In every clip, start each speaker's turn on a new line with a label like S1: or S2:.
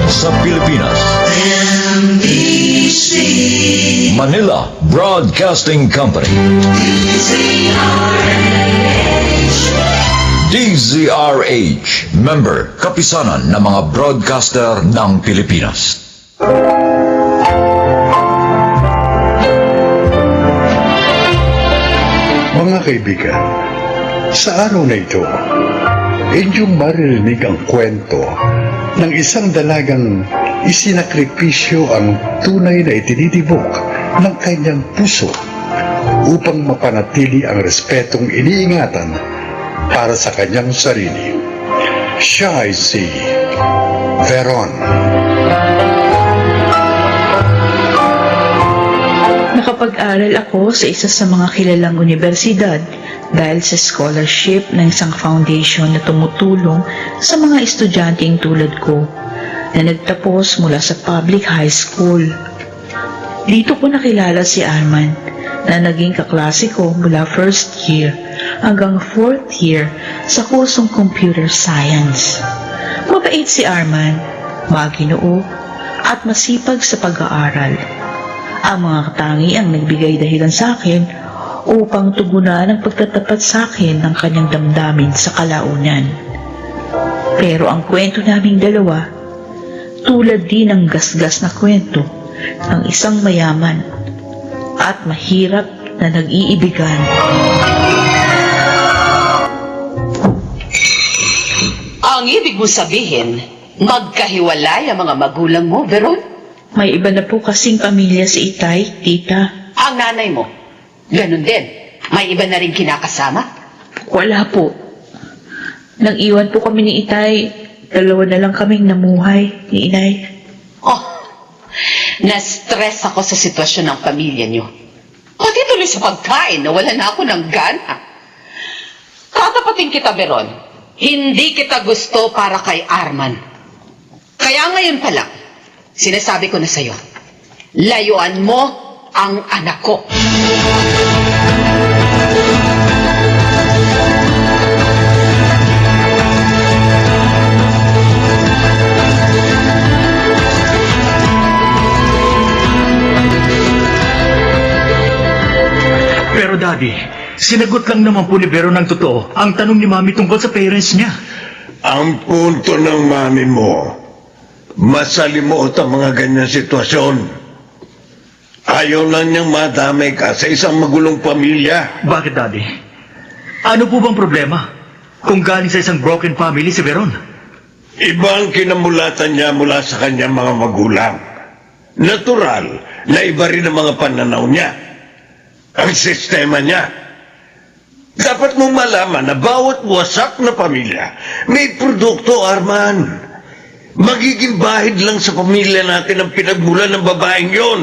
S1: sa Pilipinas.
S2: NBC
S1: Manila Broadcasting Company. DZRH, member kapisanan ng mga broadcaster ng Pilipinas.
S3: Mga kaibigan, sa araw na ito, inyong maririnig ang kwento ng isang dalagang isinakripisyo ang tunay na itinitibok ng kanyang puso upang mapanatili ang respetong iniingatan para sa kanyang sarili. Siya ay si Veron.
S4: Nakapag-aral ako sa isa sa mga kilalang universidad dahil sa scholarship ng isang foundation na tumutulong sa mga estudyanteng tulad ko na nagtapos mula sa public high school. Dito ko nakilala si Arman na naging kaklase ko mula first year hanggang fourth year sa kursong computer science. Mabait si Arman, maginoo at masipag sa pag-aaral. Ang mga katangi ang nagbigay dahilan sa akin upang tugunan ang pagtatapat sa akin ng kanyang damdamin sa kalaunan. Pero ang kwento naming dalawa, tulad din ng gasgas na kwento ng isang mayaman at mahirap na nag-iibigan.
S5: Ang ibig mo sabihin, magkahiwalay ang mga magulang mo, Veron?
S4: May iba na po kasing pamilya si Itay, tita.
S5: Ang nanay mo, ganun din. May iba na rin kinakasama?
S4: Wala po. Nang iwan po kami ni Itay, dalawa na lang kaming namuhay ni Inay.
S5: Oh, na-stress ako sa sitwasyon ng pamilya niyo. Pati tuloy sa pagkain, nawala na ako ng gana. Tatapatin kita, Veron. Hindi kita gusto para kay Arman. Kaya ngayon pa lang, sinasabi ko na sa'yo, layuan mo ang anak ko.
S6: Pero Daddy, sinagot lang naman po ni Vero ng totoo ang tanong ni Mami tungkol sa parents niya.
S3: Ang punto ng mami mo, masalimuot ang mga ganyan sitwasyon. Ayaw lang niyang madamay ka sa isang magulong pamilya.
S6: Bakit, Daddy? Ano po bang problema kung galing sa isang broken family si Veron?
S3: Iba ang kinamulatan niya mula sa kanyang mga magulang. Natural na iba rin ang mga pananaw niya. Ang sistema niya. Dapat mong malaman na bawat wasak na pamilya may produkto, Arman. Magiging bahid lang sa pamilya natin ang pinagmulan ng babaeng yon.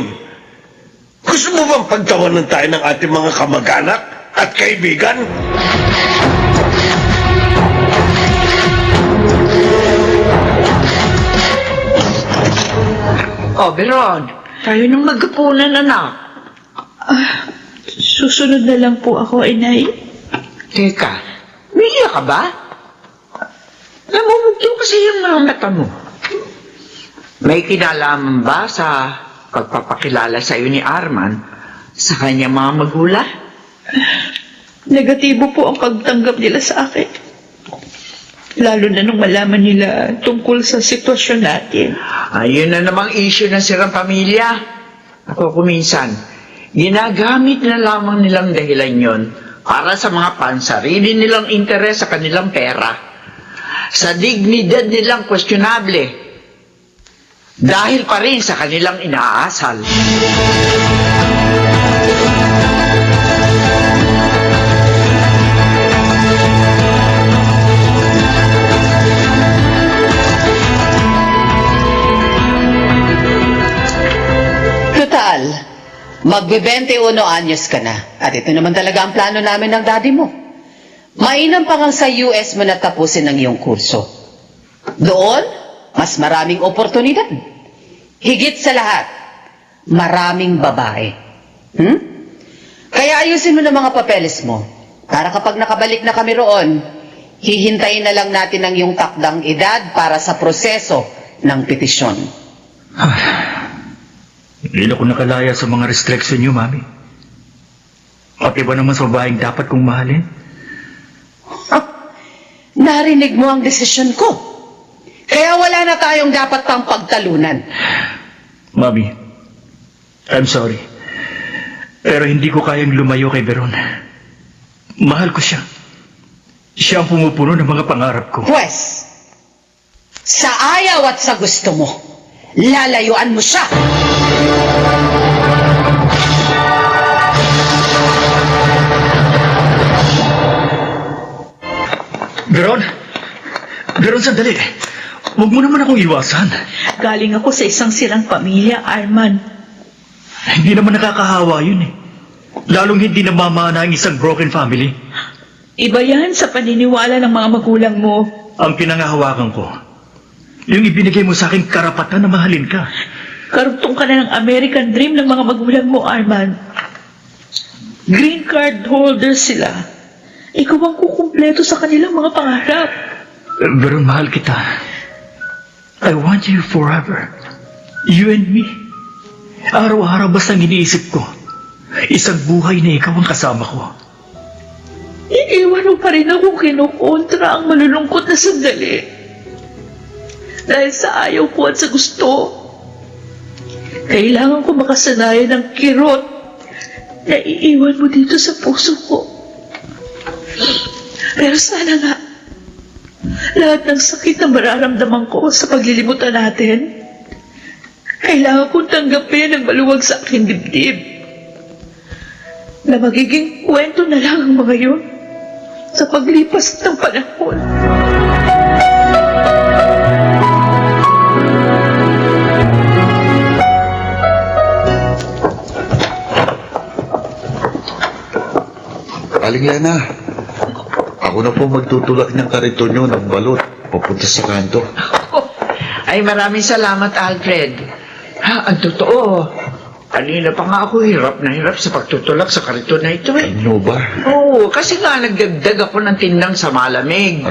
S3: Gusto mo bang pagtawanan tayo ng ating mga kamag-anak at kaibigan?
S7: Oh, Veron, tayo nang magkapunan, anak.
S4: Susunod na lang po ako, Inay.
S7: Teka, umiiyak ka ba? Namumugto kasi yung mga mata mo. May kinalaman ba sa pagpapakilala sa iyo ni Arman sa kanyang mga magulang?
S4: Negatibo po ang pagtanggap nila sa akin. Lalo na nung malaman nila tungkol sa sitwasyon natin.
S7: Ayun na namang issue ng sirang pamilya. Ako kuminsan, ginagamit na lamang nilang dahilan yon para sa mga pansarili nilang interes sa kanilang pera. Sa dignidad nilang questionable. Dahil pa rin sa kanilang inaasal.
S5: Total, magbe-21 anyos ka na. At ito naman talaga ang plano namin ng daddy mo. Mainam pa nga sa US mo na tapusin ang iyong kurso. Doon, mas maraming oportunidad. Higit sa lahat, maraming babae. Kaya ayusin mo na mga papeles mo. Para kapag nakabalik na kami roon, hihintayin na lang natin ang iyong takdang edad para sa proseso ng petisyon.
S6: Hindi na ako nakalaya sa mga restriction niyo, Mami. Pati ba naman sa babaeng dapat kong mahalin?
S5: Narinig mo ang desisyon ko. Kaya wala na tayong dapat pang pagtalunan.
S6: Mami, I'm sorry. Pero hindi ko kayang lumayo kay Veron. Mahal ko siya. Siya ang pumupuno ng mga pangarap ko.
S5: Pwes, sa ayaw at sa gusto mo, lalayuan mo siya.
S6: Veron! Veron, sandali. Huwag mo naman akong iwasan.
S4: Galing ako sa isang sirang pamilya, Arman.
S6: Hindi naman nakakahawa yun eh. Lalong hindi namamana ang isang broken family.
S4: Iba yan sa paniniwala ng mga magulang mo.
S6: Ang pinangahawakan ko, yung ibinigay mo sa akin karapatan na mahalin ka.
S4: Karugtong ka na ng American dream ng mga magulang mo, Arman. Green card holders sila. Ikaw ang kukumpleto sa kanilang mga pangarap.
S6: Veron, mahal kita. I want you forever. You and me. Araw-araw basta iniisip ko. Isang buhay na ikaw ang kasama ko.
S4: Iiwan mo pa rin ako kinukontra ang malulungkot na sandali. Dahil sa ayaw ko at sa gusto. Kailangan ko makasanayan ng kirot na iiwan mo dito sa puso ko. Pero sana nga, lahat ng sakit na mararamdaman ko sa paglilimutan natin, kailangan kong tanggapin ang maluwag sa aking dibdib. Na magiging kwento na lang ang mga yun sa paglipas ng panahon.
S2: Aling Lena, ako na po magtutulak ng kariton nyo ng balot papunta sa kanto.
S7: Ay, maraming salamat, Alfred. Ha, ang totoo, kanina pa nga ako hirap na hirap sa pagtutulak sa kariton na ito eh.
S2: Ano ba?
S7: Oo, kasi nga nagdagdag ako ng tindang sa malamig.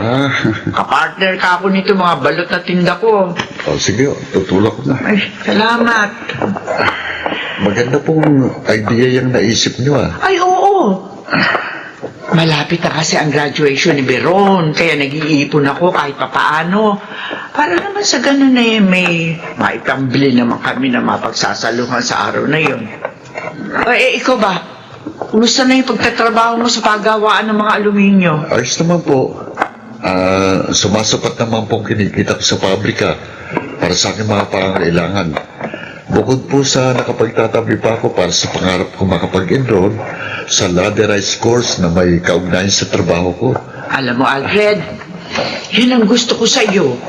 S7: Kapartner ka ako nito mga balot na tinda ko.
S2: Oh, sige, tutulak ko na.
S7: Ay, salamat.
S2: Maganda pong idea yung naisip nyo
S7: Ay, oo. Malapit na kasi ang graduation ni Veron, kaya nag-iipon ako kahit papaano. Para naman sa ganun na may maipambili naman kami na mapagsasaluhan sa araw na yun. Ikaw ba? Kumusta na yung pagtatrabaho mo sa paggawaan ng mga aluminyo?
S2: Ayos naman po. Sumasapat naman pong kinikita ko sa pabrika para sa aking mga pangangailangan. Bukod po sa nakapagtatabi pa ako para sa pangarap ko makapag-enroll sa ladderized course na may kaugnayan sa trabaho ko.
S7: Alam mo, Alfred, yun ang gusto ko sa iyo.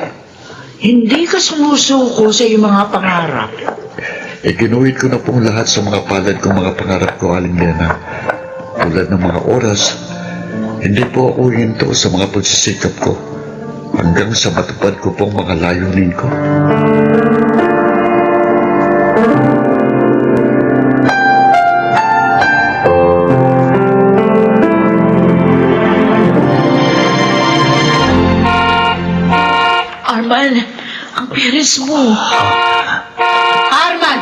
S7: Hindi ka sumusuko sa iyong mga pangarap.
S2: Ginuhit ko na pong lahat sa mga palad kong mga pangarap ko, Aling Lena. Tulad ng mga oras, hindi po ako hinto sa mga pagsisikap ko hanggang sa matupad ko pong mga layunin ko.
S4: Arman, ang parents mo.
S5: Arman!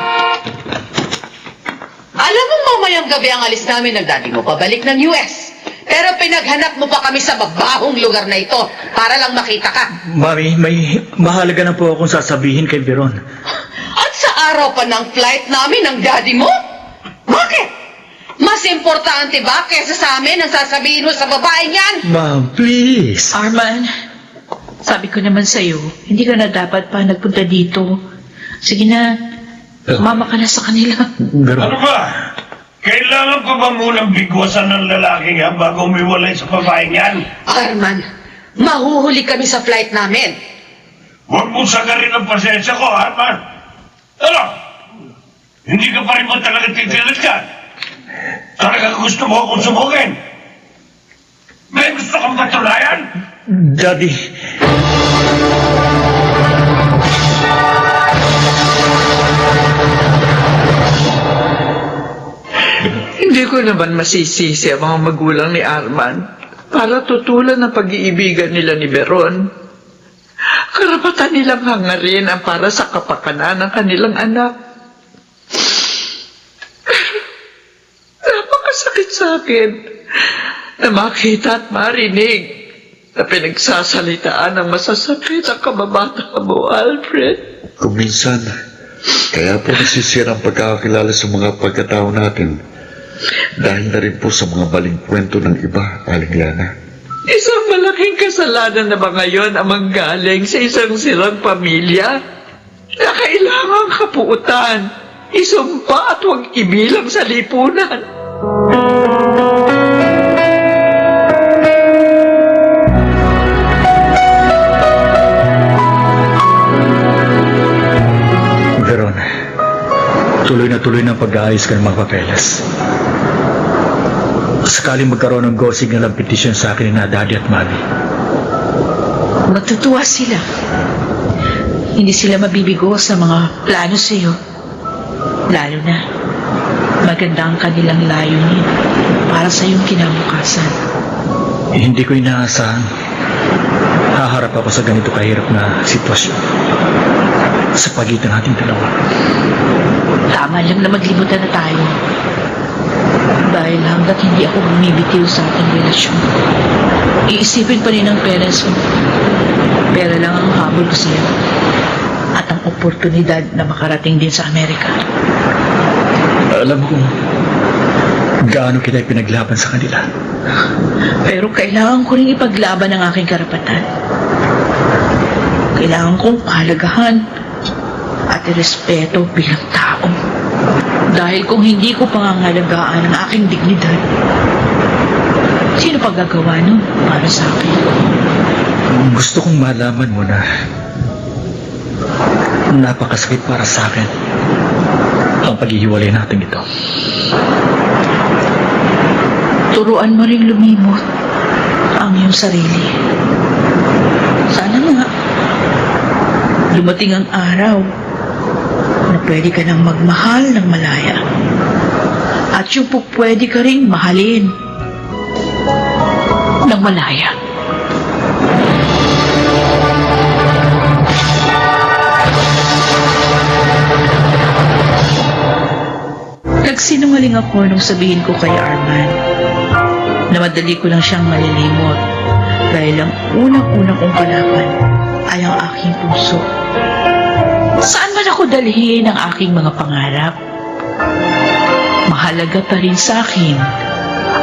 S5: Alam mo mamayang gabi ang alis namin ng daddy mo pabalik ng US. Pero pinaghanap mo pa kami sa babahong lugar na ito para lang makita ka.
S6: Mami, may mahalaga na po akong sasabihin kay Veron.
S5: At sa araw pa ng flight namin ng daddy mo? Bakit? Mas importante ba kesa sa amin ang sasabihin mo sa babaeng yan?
S6: Ma'am, please.
S4: Arman, sabi ko naman sa'yo, hindi ka na dapat pa nagpunta dito. Sige na, mama ka na sa kanila.
S6: Veron.
S3: Ano ba? Kailangan pa ba munang bigwasan ng lalaking yan bago umiwalay sa babaeng yan?
S5: Arman, mahuhuli kami sa flight namin.
S3: Huwag mong sagarin ang pasensya ko, Arman. Ano? Hindi ka pa rin ba talaga titilit ka? Talaga gusto mo akong subukin? May gusto kang patunayan?
S6: Daddy.
S7: Hindi ko naman masisisi ang mga magulang ni Arman para tutulan ng pag-iibigan nila ni Veron. Karapatan nilang hangarin ang para sa kapakanan ng kanilang anak. Napakasakit sa akin na makita at marinig na pinagsasalitaan ng masasakit ang kababata mo, Alfred.
S2: Kung minsan, kaya po nasisira ang pagkakakilala sa mga pagkatao natin dahil na rin po sa mga maling kwento ng iba, Aling Lana.
S7: Isang malaking kasalanan na ba ngayon ang manggaling sa isang sirang pamilya na kailangang kapuutan, isumpa at huwag ibilang sa lipunan?
S6: Veron, tuloy na tuloy ng pag-aayos ka ng mga papeles. Sakaling magkaroon ng go signal ang petisyon sa akin na Daddy at Mami.
S4: Matutuwa sila. Hindi sila mabibigo sa mga plano sa iyo. Lalo na, maganda ang kanilang layunin para sa iyong kinabukasan.
S6: Hindi ko inaasahan. Haharap ako sa ganito kahirap na sitwasyon sa pagitan nating dalawa.
S4: Tama lang na maglimutan na tayo. Dahil hanggat hindi ako bumibitiw sa ating relasyon, iisipin pa rin ng parents mo. Pera lang ang habol ko sa'yo. At ang oportunidad na makarating din sa Amerika.
S6: Alam mo kung gaano kita pinaglaban sa kanila.
S4: Pero kailangan ko rin ipaglaban ang aking karapatan. Kailangan kong pahalagahan at irespeto bilang tao. Dahil kung hindi ko pangangalagaan ang aking dignidad, sino pa gagawa nun para sa akin?
S6: Gusto kong malaman mo na napakasakit para sa akin ang paghihiwalay natin ito.
S4: Turuan mo ring lumimot ang iyong sarili. Sana nga dumating ang araw na pwede ka nang magmahal ng malaya. At yung po pwede ka rin mahalin ng malaya. Nagsinungaling ako nung sabihin ko kay Arman na madali ko lang siyang malilimot dahil ang unang-unang kong kalaban ay ang aking puso. Saan man ako dalhin ang aking mga pangarap? Mahalaga pa rin sa akin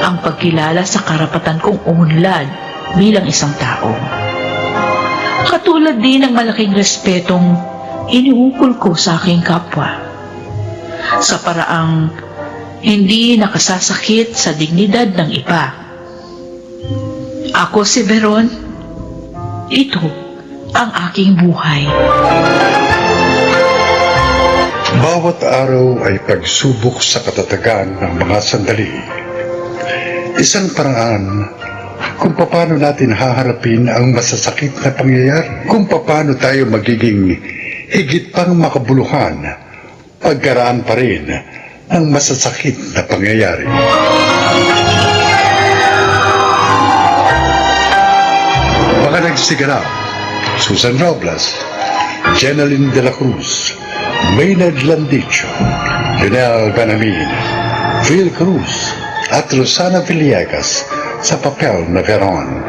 S4: ang pagkilala sa karapatan kong umunlad bilang isang tao. Katulad din ng malaking respetong iniukol ko sa aking kapwa sa paraang hindi nakasasakit sa dignidad ng iba. Ako si Veron. Ito ang aking buhay.
S8: Bawat araw ay pagsubok sa katatagan ng mga sandali. Isang paraan kung paano natin haharapin ang masasakit na pangyayari. Kung paano tayo magiging higit pang makabuluhan pagkaraan pa rin ng masasakit na pangyayari. Mga nagsiganap, Susan Robles, Jeneline de la Cruz, Maynard Landicho, Lionel Benamin, Phil Cruz, at Rosana Villegas sa papel na Veron.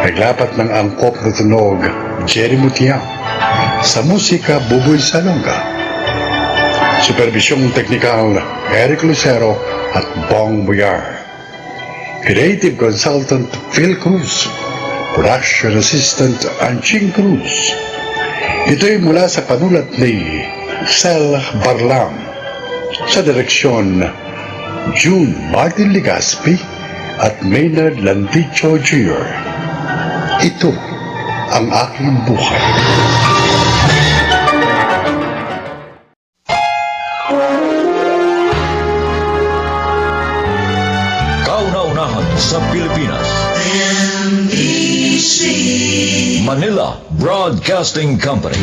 S8: Naglapat ng angkop na tunog, Jerry Mutiang, sa musika, Buboy Salonga. Supervisyong teknikal, Eric Lucero at Bong Buyar. Creative Consultant, Phil Cruz. Production Assistant, Anching Cruz. Ito'y mula sa panulat ni Sel Barlam. Sa direksyon, June Martin Legaspi at Maynard Landicho Jr. Ito ang aking buhay.
S1: Kauna-unahan sa Pilipinas. Manila Broadcasting Company.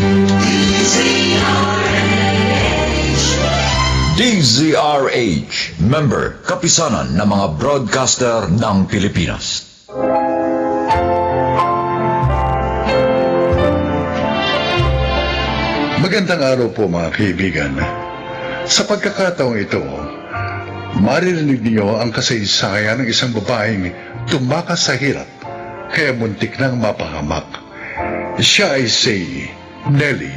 S1: DZRH, member, kapisanan ng mga broadcaster ng Pilipinas.
S8: Magandang araw po mga kaibigan. Sa pagkakataong ito, maririnig niyo ang kasaysayan ng isang babaeng tumakas sa hirap kaya muntik nang mapahamak. Siya ay si Nelly.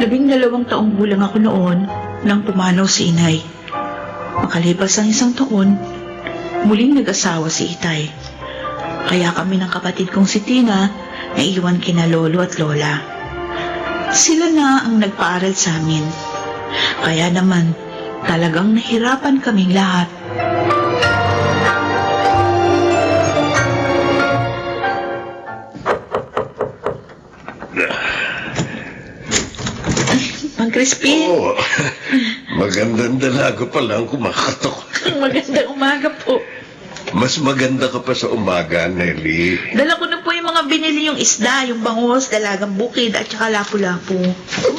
S4: 12 taong gulang ako noon nang pumanaw si inay. Makalipas ang 1 taon, muling nag-asawa si itay. Kaya kami ng kapatid kong si Tina naiwan kina lolo at lola. Sila na ang nagpaaral sa amin. Kaya naman, talagang nahirapan kaming lahat. Mang Crispin,
S3: Oo. Magandang dalaga pa lang kumakatok.
S4: magandang umaga po.
S3: Mas maganda ka pa sa umaga, Nelly.
S4: Dala ko na po yung mga binili yung isda, yung bangos, dalagang bukid at saka lapu-lapu.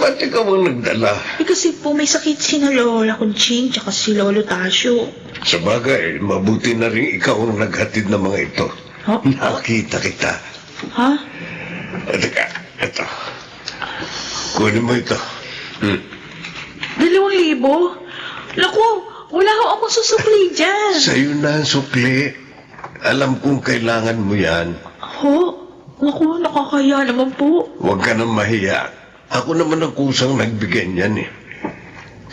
S3: Ba't ikaw ang nagdala?
S4: Kasi po may sakit si na Lola Conching tsaka si Lolo Tasio.
S3: Sa bagay, mabuti na rin ikaw ang naghatid ng mga ito.
S4: Ha?
S3: Nakita kita.
S4: Ha?
S3: Teka, ito. Kunin mo ito.
S4: 2,000? Naku, wala ho akong susukli dyan.
S3: Sa'yo na ang sukli. Alam kong kailangan mo yan.
S4: Ho? Naku, nakakaya naman po.
S3: Huwag ka nang mahiya. Ako naman ang kusang nagbigay niyan eh.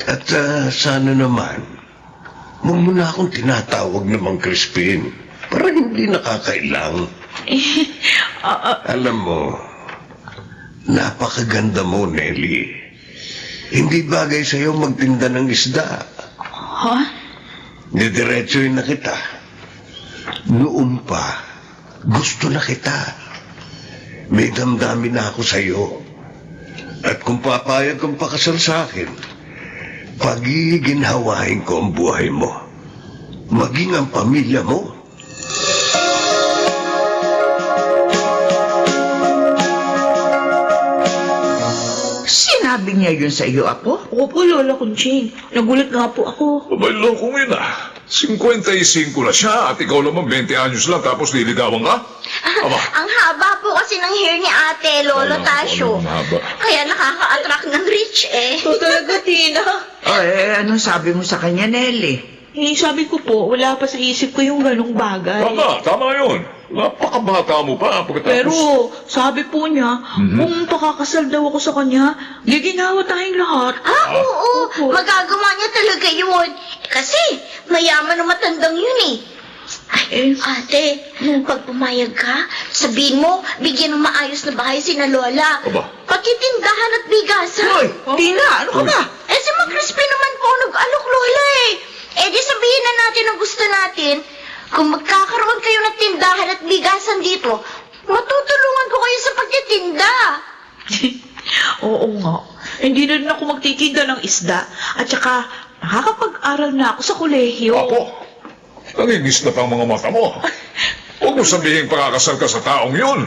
S3: At sana naman, huwag mo na akong tinatawag na Mang Crispin para hindi nakakailang. Alam mo, napakaganda mo, Nelly. Hindi bagay sa'yo magtinda ng isda.
S4: Ha?
S3: Didiretsoy na kita. Noon pa, gusto na kita. May damdamin na ako sa'yo. At kung papayag kang pakasal sa akin, pagiginhawain ko ang buhay mo. Maging ang pamilya mo.
S7: Sinabi niya yun sa iyo, Apo?
S4: Opo, Lola Conching. Nagulat nga po ako.
S9: Abay, loko mo yun ah. 55 na siya at ikaw naman 20 anyos lang tapos liligawan ka? Aba,
S10: Ang haba po kasi ng hair ni ate, Lolo
S9: Alam ko,
S10: Tasio.
S9: ang haba.
S10: Kaya nakaka-attract ng rich eh.
S4: Talaga, Tina.
S7: Anong sabi mo sa kanya, Nelly?
S4: Sabi ko po, wala pa sa isip ko yung ganong bagay.
S9: tama yun. Napakabata mo pa pagkatapos.
S4: Pero sabi po niya, kung pakakasal daw ako sa kanya, giginawa tayong lahat.
S10: Oo,
S4: Opo.
S10: magagawa niya talaga yun. Kasi, mayaman na matandang yun eh. Ay, ate, pag pumayag ka, sabihin mo, bigyan ng maayos na bahay si na Lola.
S9: Aba.
S10: Pati tindahan at bigasan.
S7: Hoy, Tina, ano ka ba?
S10: Eh, si Mang Crispin naman po nag-alok Lola eh. Eh, di sabihin na natin ang gusto natin. Kung magkakaroon kayo ng tindahan at bigasan dito, matutulungan ko kayo sa pagtitinda.
S4: Oo nga. Hindi na rin ako magtitinda ng isda. At saka, nakakapag-aral na ako sa kolehiyo.
S9: Ako, nanginis na pang mga mata mo. Huwag mo sabihin pakakasal ka sa taong yun.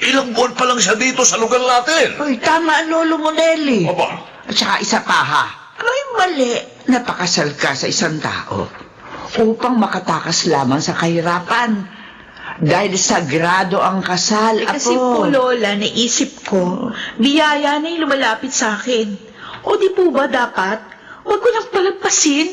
S9: Ilang buwan pa lang siya dito sa lugar natin.
S7: Hoy, tama ang lolo mo, Nelly.
S9: Aba,
S7: At saka isa pa ha, ay mali na pakasal ka sa isang tao upang makatakas lamang sa kahirapan. Dahil sagrado ang kasal, Apo.
S4: Kasi po, Lola, naisip ko, biyaya na yung lumalapit sa akin. O di po ba dapat, huwag ko nang palagpasin?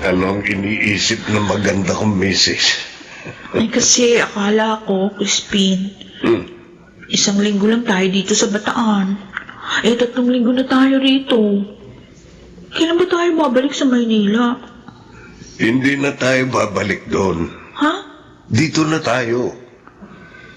S3: Ano ang iniisip ng maganda kong misis?
S4: Ay kasi akala ko, Crispin, 1 linggo lang tayo dito sa Bataan. 3 linggo na tayo rito. Kailan ba tayo babalik sa Maynila?
S3: Hindi na tayo babalik doon.
S4: Ha?
S3: Dito na tayo.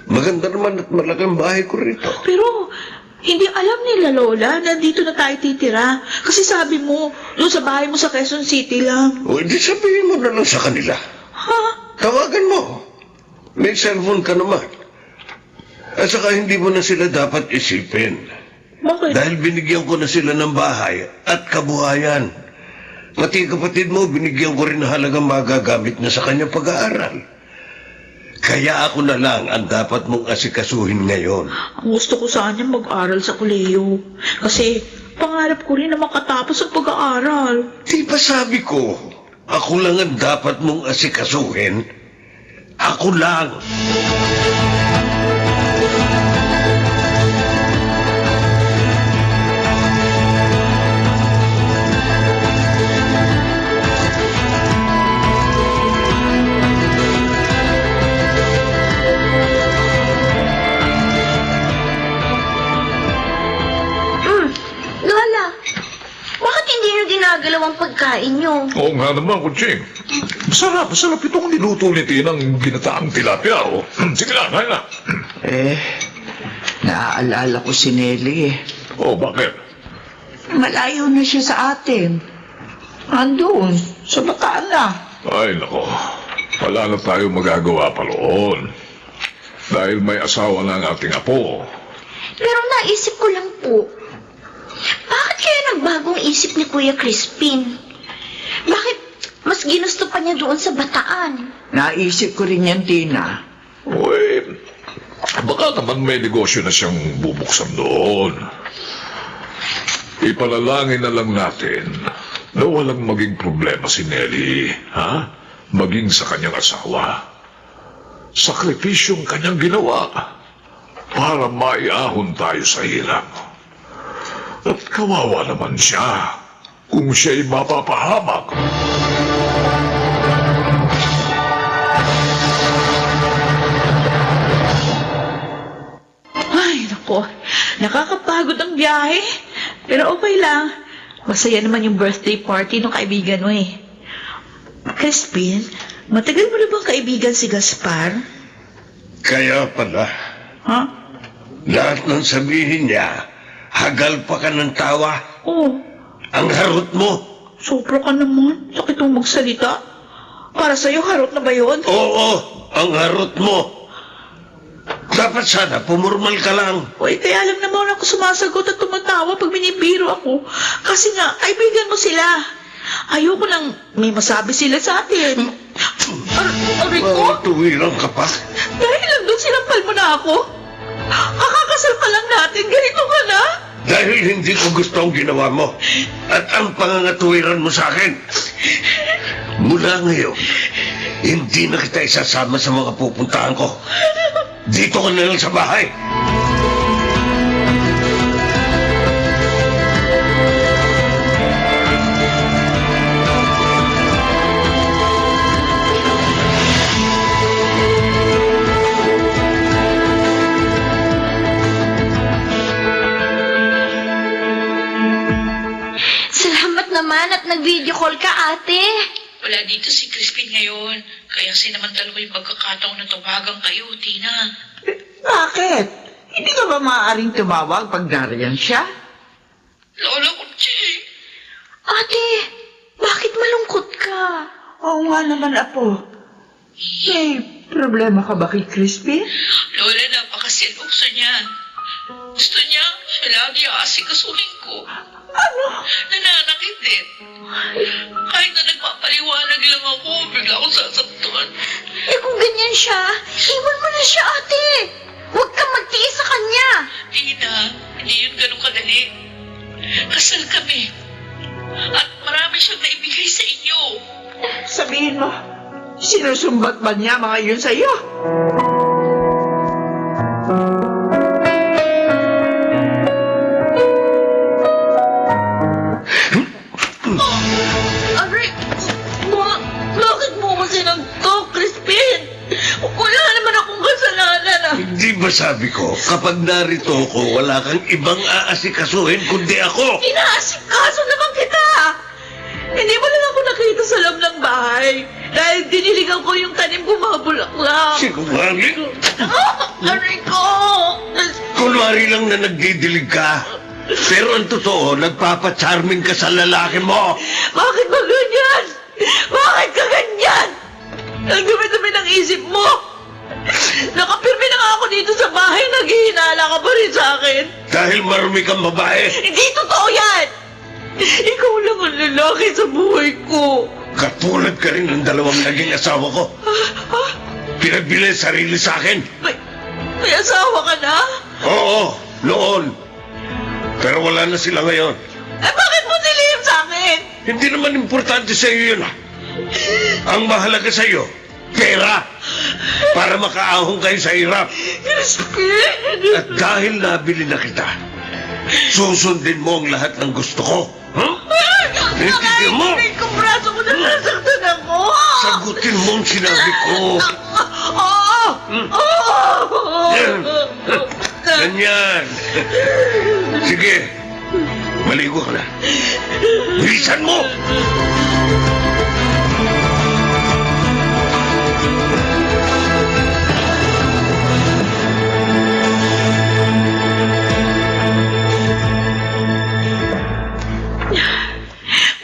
S3: Maganda naman at malaking bahay ko rito.
S4: Pero, hindi alam nila, Lola, na dito na tayo titira. Kasi sabi mo, doon sa bahay mo sa Quezon City lang.
S3: O, hindi sabihin mo na lang sa kanila.
S4: Ha?
S3: Tawagan mo. May cellphone ka naman. At saka hindi mo na sila dapat isipin.
S4: Bakit?
S3: Dahil binigyan ko na sila ng bahay at kabuhayan. Pati kapatid mo, binigyan ko rin ng halagang magagamit na sa kanyang pag-aaral. Kaya ako na lang ang dapat mong asikasuhin ngayon.
S4: Ang gusto ko sana mag-aral sa kolehiyo. Kasi pangarap ko rin na makatapos ang pag-aaral.
S3: Di ba sabi ko, ako lang ang dapat mong asikasuhin? Ako lang.
S10: Lola, bakit hindi nyo ginagalaw ang pagkain nyo?
S9: Oo nga naman, Kuching. Masarap itong niluto ni Tinang ginataang tilapia, oh. Sige na, kain na.
S7: Naaalala ko si Nelly eh.
S9: Oh, bakit?
S7: Malayo na siya sa atin. Andun, sa Bataan na.
S9: Ay, nako. Wala na tayo magagawa pa roon. Dahil may asawa na ang ating apo.
S10: Pero naisip ko lang po, bakit kaya nagbagong isip ni Kuya Crispin? Bakit mas ginusto pa niya doon sa Bataan?
S7: Naisip ko rin yan, Tina.
S9: Uy, baka naman may negosyo na siyang bubuksan doon. Ipalalangin na lang natin na walang maging problema si Nelly, ha? Maging sa kanyang asawa. Sakripisyong kanyang ginawa para maiahon tayo sa hirap. At kawawa naman siya kung siya'y mapapahamak.
S4: Ay, nako. Nakakapagod ang biyahe. Pero okay lang. Masaya naman yung birthday party ng kaibigan mo eh. Crispin, matagal mo na bang kaibigan si Gaspar?
S3: Kaya pala,
S4: Ha?
S3: lahat ng sabihin niya, hagal pa ka ng tawa.
S4: Oh,
S3: Ang harot mo.
S4: sobra ka naman. Sakit mong magsalita. Para sa'yo, harot na ba yun?
S3: Oo, ang harot mo. Dapat sana pumurmal ka lang.
S4: Uy, kaya lang naman ako sumasagot at tumatawa pag binibiro ako. Kasi nga, kaibigan mo sila. Ayoko nang may masabi sila sa atin. Aray ko,
S3: Tuwirang ka pa.
S4: dahil lang doon sinampal mo na ako. Kakakasal pa lang natin, ganito ka na.
S3: Dahil hindi ko gusto ang ginawa mo. At ang pangangatuwiran mo sa akin. Mula ngayon, hindi na kita isasama sa mga pupuntahan ko. Dito ka na lang sa bahay.
S10: Salamat naman at nag-video call ka, ate.
S4: Wala dito si Crispin ngayon. Kaya sinamantala ko yung pagkakataon na tawagan kayo, Tina.
S7: Bakit? Hindi ka ba maaaring tumawag pag nariyan siya?
S4: Lola Kuchi.
S10: Ate, bakit malungkot ka?
S7: Oo nga naman, Apo. May problema ka ba kay Crispin?
S4: Lola, napakaseloso niya. Gusto niya, siya lagi aasikasuhin ko.
S7: Ano?
S4: Nananakit din. Kahit na nagpapaliwanag lang ako, bigla akong sasaktan.
S10: Eh kung ganyan siya, iwan mo na siya, ate. Huwag kang magtiis sa kanya.
S4: Tina, hindi yun ganun kadali. Kasal kami. At marami siyang naibigay sa inyo.
S7: Sabihin mo, sinusumbat ba niya mga yun sa'yo?
S4: Aray, bakit mo ko sinagtok, Crispin? Wala naman akong kasalanan ah.
S3: Hindi ba sabi ko, kapag narito ako, wala kang ibang aasikasuhin kundi ako?
S4: Inaasikaso naman kita. Hindi mo lang ako nakita sa loob ng bahay. Dahil diniligan ko yung tanim ko mga bulaklak.
S3: Sinungaling?
S4: Aray ko!
S3: Kunwari lang na nagdidilig ka. Pero ang totoo, nagpapacharming ka sa lalaki mo.
S4: Bakit ba ganyan? Bakit ka ganyan? Ang dumi-dumi ng isip mo. Nakapirmi na nga ako dito sa bahay, naghihinala ka pa rin sa akin.
S3: Dahil marumi kang babae.
S4: Hindi totoo yan! Ikaw lang ang lalaki sa buhay ko.
S3: Katulad ka rin ng dalawang naging asawa ko. pinagbili sarili sa akin.
S4: May asawa ka na?
S3: Oo, noon. Pero wala na sila ngayon.
S4: Bakit mo nilihim sa akin?
S3: Hindi naman importante sa iyo yun. Ang mahalaga sa iyo, pera. Para makaahon kayo sa hirap.
S4: Crispin!
S3: At dahil nabili na kita, susundin mo ang lahat ng gusto ko. Huh? Naintindihan mo?
S4: Kung braso ko na nasaktan ako!
S3: Sagutin mo ang sinabi ko. Yan. Ganyan. Sige. Maligo ka na. Bilisan mo!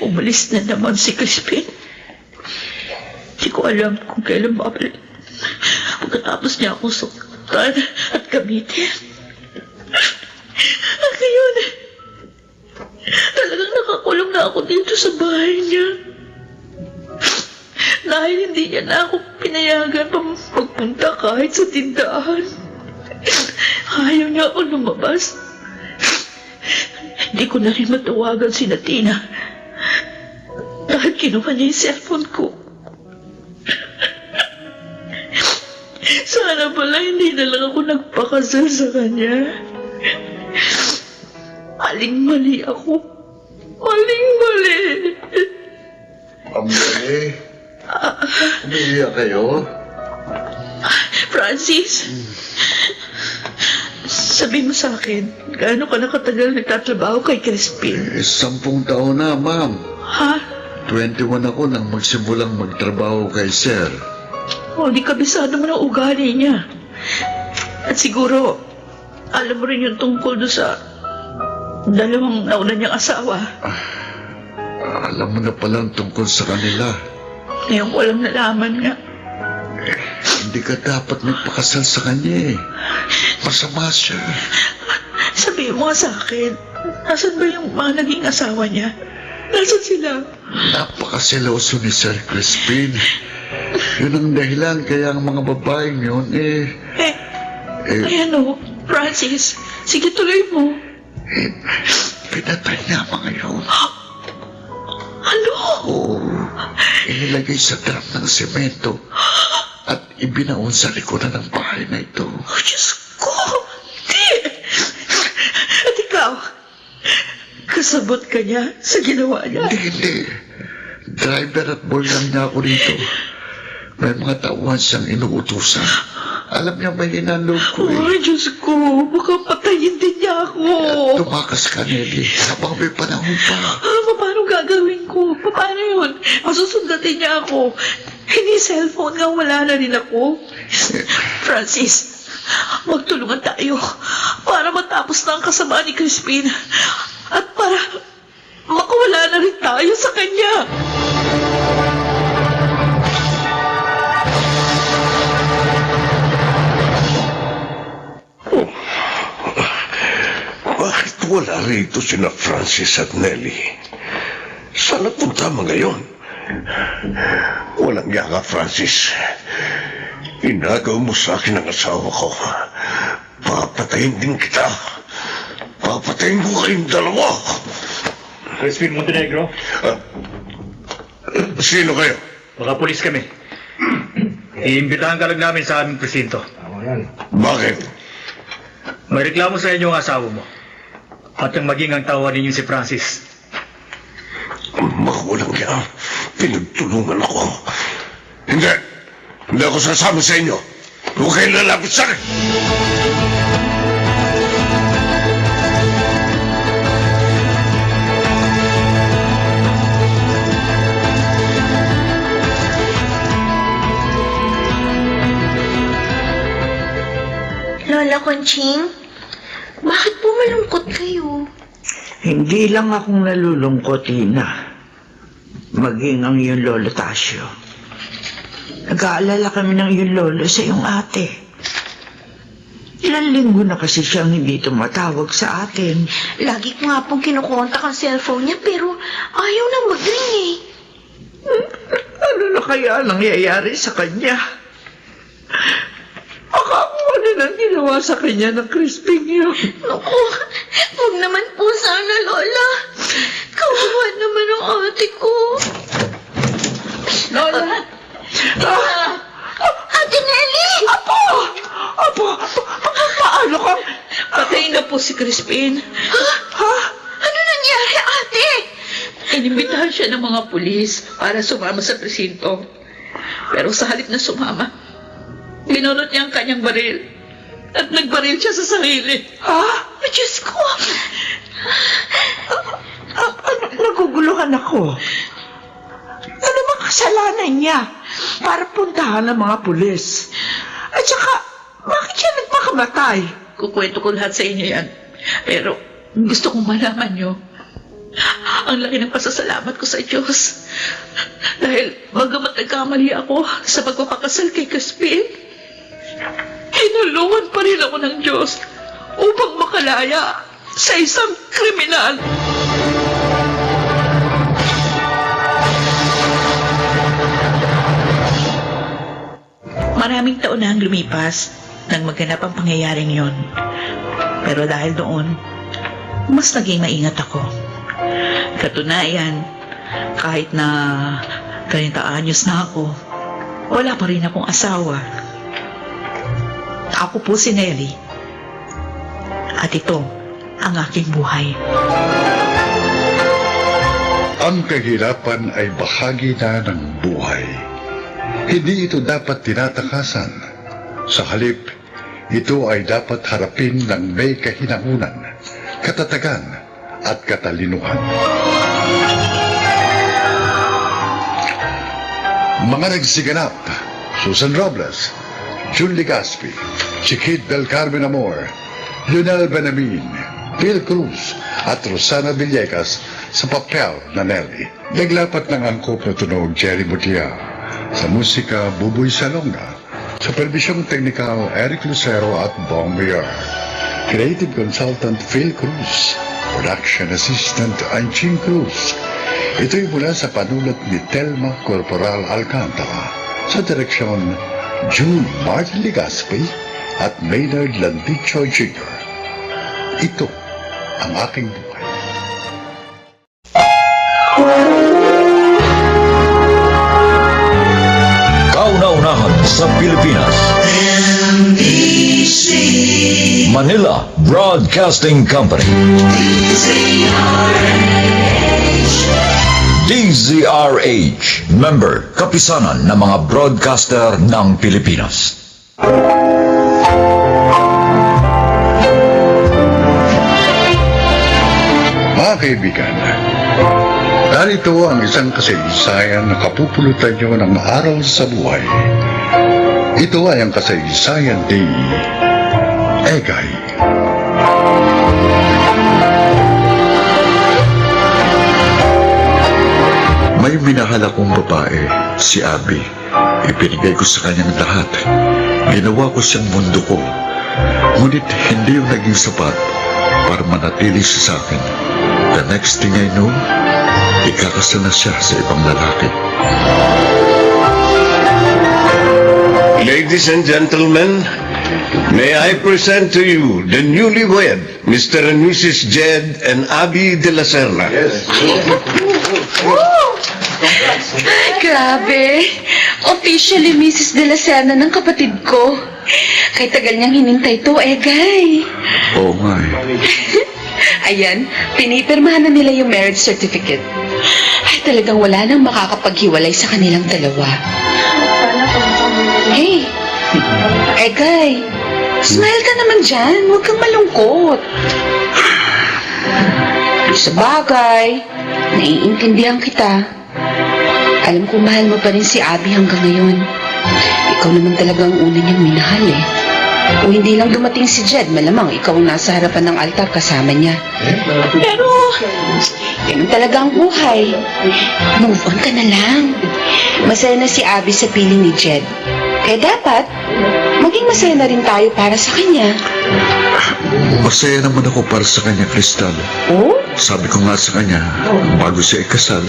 S4: Umalis na naman si Crispin. Hindi ko alam kung kailan babalik. Pagkatapos niya akong suktan at gamitin. At ngayon, talagang nakakulong na ako dito sa bahay niya. Dahil hindi niya na ako pinayagan magpunta kahit sa tindahan. Ayaw niya ako lumabas. Hindi ko na rin matawagan si Tina. Dahil kinuha niya yung cellphone ko. Sana pala hindi na lang ako nagpakasal sa kanya. Maling-mali ako. Maling-mali.
S2: Amali, umiiyak kayo?
S4: Francis, sabi mo sa akin, gaano ka nakatagal nagtatrabaho kay Crispin?
S2: 10 taon na, ma'am.
S4: Ha?
S2: 21 ako nang magsimulang magtrabaho kay Sir.
S4: O, di kabisado mo ng ugali niya. At siguro, alam mo rin yung tungkol doon sa dalawang nauna niyang asawa.
S2: Alam mo na palang tungkol sa kanila.
S4: Ngayon ko lang nalaman nga.
S2: Hindi ka dapat magpakasal sa kanya eh. Masama siya.
S4: Sabihin mo nga sa akin, nasan ba yung mga naging asawa niya? Nasaan sila?
S2: Napakasiloso ni Sir Crispin. Yun ang dahilan kaya ang mga babaeng yun
S4: Ay ano, Francis, sige tuloy mo.
S2: Pinatay niya mga yun.
S4: Ano?
S2: Oo, inilagay sa drum ng semento at ibinaon sa likuran ng bahay na ito.
S4: Oh, Diyos ko! Di! At ikaw, kasabot ka niya sa ginawa niya?
S2: Hindi. Driver at boy lang niya ako dito. May mga tauhan siyang inuutusan. Alam niya ba hinanlog ko eh.
S4: Ay, Diyos ko, baka patayin din niya ako.
S2: Tumakas ka, Nelly, habang may panahon pa.
S4: Paano gagawin ko? Paano yun? Masusundatin niya ako. Hindi cellphone nga, wala na rin ako. Francis, magtulungan tayo para matapos na ang kasama ni Crispin at para makawala na rin tayo sa kanya.
S3: Bakit wala rito sina Francis at Nelly? Saan nagpunta mga ngayon? Walang yaka, Francis. Inagaw mo sa akin ang asawa ko. Papatayin din kita. Papatayin ko kayong dalawa.
S6: Crispin Montenegro,
S3: Sino kayo?
S6: mga pulis kami. Iimbitahan ka lang namin sa aming presinto.
S3: Bakit?
S6: May reklamo sa inyo ang asawa mo. At ang maging ang tawa ninyo si Francis.
S3: Makulang yan. Pinagtulungan ako. Hindi. Hindi ako sasama sa inyo. Huwag kayong lalapit sa akin.
S10: Lola Conching, bakit po malungkot kayo?
S7: Hindi lang akong nalulungkot, Ina. Maging ang iyong lolo Tasio. Nag-aalala kami ng iyong lolo sa iyong ate. Ilang linggo na kasi siyang hindi tumatawag sa atin.
S10: Lagi ko nga pong kinukontak ang cellphone niya pero ayaw na mag-ring eh.
S7: Ano na kaya nangyayari sa kanya? Baka kung ano nang ginawa sa kanya ng Crispin yun.
S10: Naku, huwag naman po sana, Lola. Kawawa naman ang ate ko.
S7: Lola!
S10: Ate Nelly!
S7: Apo! Paano ka?
S4: Patay na po si Crispin.
S10: Ano nangyari, ate?
S4: Inimbitahan siya ng mga pulis para sumama sa presinto. Pero sa halip na sumama, binunot niya ang kanyang baril at nagbaril siya sa sarili.
S10: Oh, Diyos ko!
S7: Naguguluhan ako. Ano bang kasalanan niya para puntahan ng mga pulis? At saka, bakit siya nagpakamatay?
S4: Kukwento ko lahat sa inyo yan. Pero gusto kong malaman niyo, ang laki ng pasasalamat ko sa Diyos. Dahil bagamat nagkamali ako sa pagpapakasal kay Crispin, hinulungan pa rin ako ng Diyos upang makalaya sa isang kriminal. Maraming taon na ang lumipas nang maganap ang pangyayaring yon. Pero dahil doon, mas naging maingat ako. Katunayan, kahit na 30 anyos na ako, wala pa rin akong asawa. Ako po si Nelly. At ito ang aking buhay.
S8: Ang kahirapan ay bahagi na ng buhay. Hindi ito dapat tinatakasan. Sa halip, ito ay dapat harapin ng may kahinangunan, katatagan at katalinuhan. Mga nagsiganap: Susan Robles, June Legaspi, Chiquit del Carmen Amor, Lionel Benamin, Phil Cruz at Rosana Villegas sa papel na Nelly. Naglapat ng angkop na tunog Jerry Mutia. Sa musika, Buboy Salonga. Sa perbisyong teknikal, Eric Lucero at Bong Villar. Creative Consultant Phil Cruz. Production Assistant Anching Cruz. Ito'y mula sa panulat ni Telma Corporal Alcantara. Sa direksyon, June Martin Legaspi at Maynard Landicho Jr. Ito ang aking buhay.
S1: Kauna-unahan sa Pilipinas. Manila Broadcasting Company. DZRH. Member, kapisanan ng mga broadcaster ng Pilipinas.
S8: Mga kaibigan, narito ang isang kasaysayan na kapupulutan nyo ng aral sa buhay. Ito ay ang kasaysayan ni Egay.
S2: May minahal akong babae, si Abby. Ipinigay ko sa kanyang lahat. Ginawa ko siyang mundo ko. Ngunit hindi yung naging sapat para manatili siya sa akin. The next thing I know, ikakasal na siya sa ibang lalaki.
S3: Ladies and gentlemen, may I present to you the newlywed, Mr. and Mrs. Jed and Abby de la Serna.
S11: Grabe. Officially Mrs. De La Serna ng kapatid ko. Kay tagal niyang hinintay to, Egay.
S2: Oo nga eh.
S11: Ayan, pinipirmahan na nila yung marriage certificate. Ay, talagang wala nang makakapaghiwalay sa kanilang dalawa. Hey, Egay, smile ka naman dyan. Huwag kang malungkot. Sa bagay, naiintindihan kita. Alam ko mahal mo pa rin si Abby hanggang ngayon. Ikaw naman talaga ang una niyang minahal eh. Kung hindi lang dumating si Jed, malamang ikaw ang nasa harapan ng altar kasama niya. Pero, ganun talaga ang buhay. Move on ka na lang. Masaya na si Abby sa piling ni Jed. Kaya dapat, maging masaya na rin tayo para sa kanya.
S2: Masaya naman ako para sa kanya, Crystal.
S11: Oh?
S2: Sabi ko nga sa kanya, bago siya ikasal,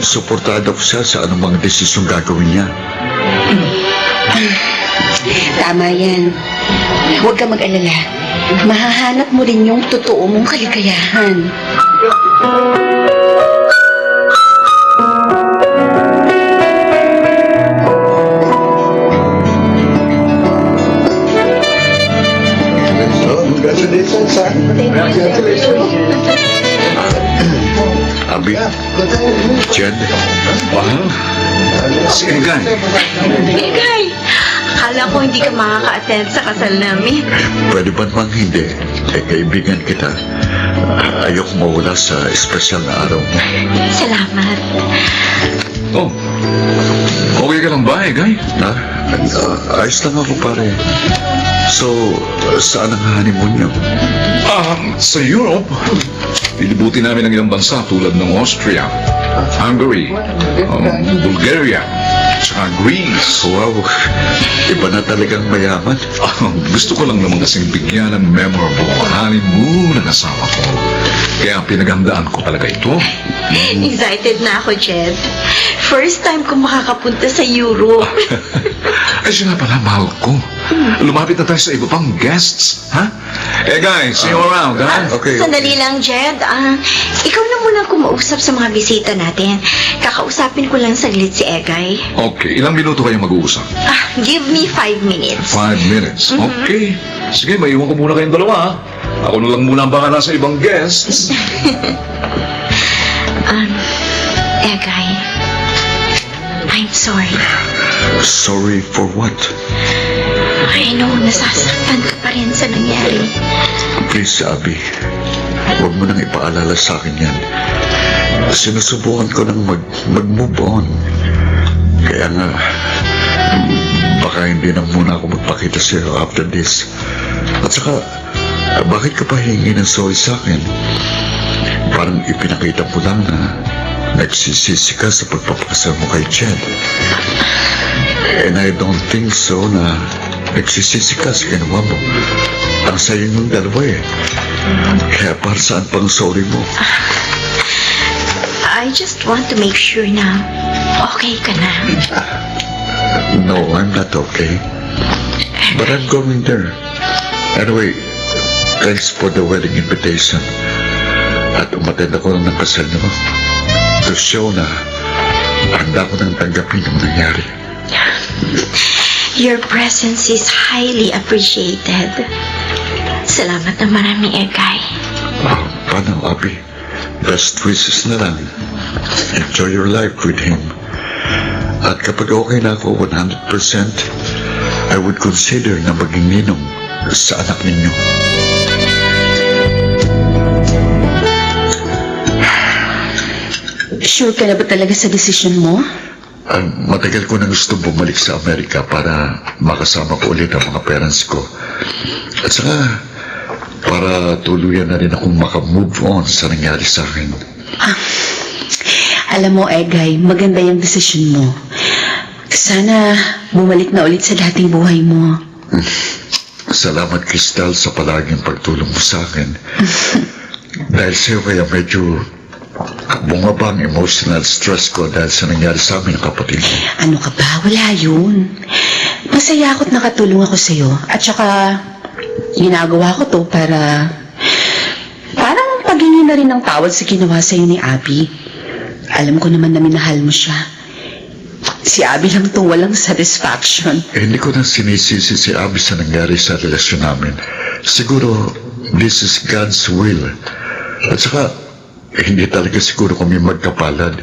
S2: suportado ko siya sa anumang desisyong gagawin niya.
S11: Tama yan. Huwag ka mag-alala. Mahahanap mo rin yung totoo mong kaligayahan.
S8: Congratulations, ha?
S2: Abi, Jen,
S1: Mahal? Si Egay.
S10: Egay, akala ko hindi ka makaka-attend sa kasal namin.
S2: pwede ba namang hindi? Kaibigan kita. Ayoko mawala sa espesyal na araw mo.
S10: Salamat.
S1: Oh, okay ka lang ba, Egay?
S2: Ha? Ayos lang ako, pare. So, saan ang honeymoon niyo?
S1: Sa Europe, pilibuti namin ang ilang bansa tulad ng Austria, Hungary, Bulgaria, saka Greece.
S2: Wow, iba na talagang mayaman.
S1: Gusto ko lang naman kasing bigyan ng memorable honeymoon ng asawa ko. Kaya pinaghandaan ko talaga ito.
S10: Excited na ako, Jed. First time ko makakapunta sa Europe.
S1: Ay, siya nga pala, mahal ko. Lumapit na tayo sa iba pang guests, ha? Guys, see you around, ha?
S2: Okay.
S10: Sandali lang, Jed. Ikaw na muna kumausap sa mga bisita natin. Kakausapin ko lang saglit si Egay.
S1: Okay, ilang minuto kayong mag-uusap?
S10: Give me 5 minutes.
S1: 5 minutes. Okay. Sige, maiwan ko muna kayong dalawa, ha? Ako na lang muna ang bahala sa ibang guests.
S10: Egay, I'm sorry.
S2: Sorry for what?
S10: I know, nasasaktan ka pa rin sa nangyari.
S2: Please, Abby. Huwag mo nang ipaalala sa akin yan. Sinusubukan ko nang mag-move on. Kaya nga, baka hindi na muna ako magpakita sa'yo after this. At saka, bakit ka pa hingi ng sorry sa akin? Parang ipinakita mo lang na nagsisisi ka sa pagpapakasal mo kay Jen. And I don't think so na nagsisisi ka sa ginawa mo. Ang sayo ng dalawa eh. Kaya para saan pang sorry mo?
S10: I just want to make sure na okay ka na.
S2: No, I'm not okay. But I'm going there. Anyway, thanks for the wedding invitation. At umattend ako ng kasal niyo to show na handa ko nang tanggapin ang nangyari.
S10: Your presence is highly appreciated. Salamat na marami, Egay.
S2: Paano, Abby? Best wishes na lang. Enjoy your life with him. At kapag okay na ako 100%, I would consider na maging ninong sa anak ninyo.
S11: Sure ka na ba talaga sa desisyon mo?
S2: Matagal ko na gusto bumalik sa Amerika para makasama ko ulit ang mga parents ko. At saka, para tuluyan na rin akong makamove on sa nangyari sa akin.
S11: Alam mo, Egay, maganda yung desisyon mo. Sana bumalik na ulit sa dating buhay mo.
S2: Salamat, Crystal, sa palaging pagtulong mo sa akin. Dahil sa'yo kaya medyo bumaba ang emotional stress ko dahil sa nangyari sa amin ng kapatid mo.
S11: Ano ka ba? Wala yun. Masaya ako't nakatulong ako sa'yo. At saka, ginagawa ko to para parang paghingi na rin ng tawad sa ginawa sa'yo ni Abby. Alam ko naman na minahal mo siya. Si Abby lang itong walang satisfaction.
S2: Hindi ko na sinisisi si Abby sa nangyari sa relasyon namin. Siguro, this is God's will. At saka, hindi talaga siguro kami magkapalad.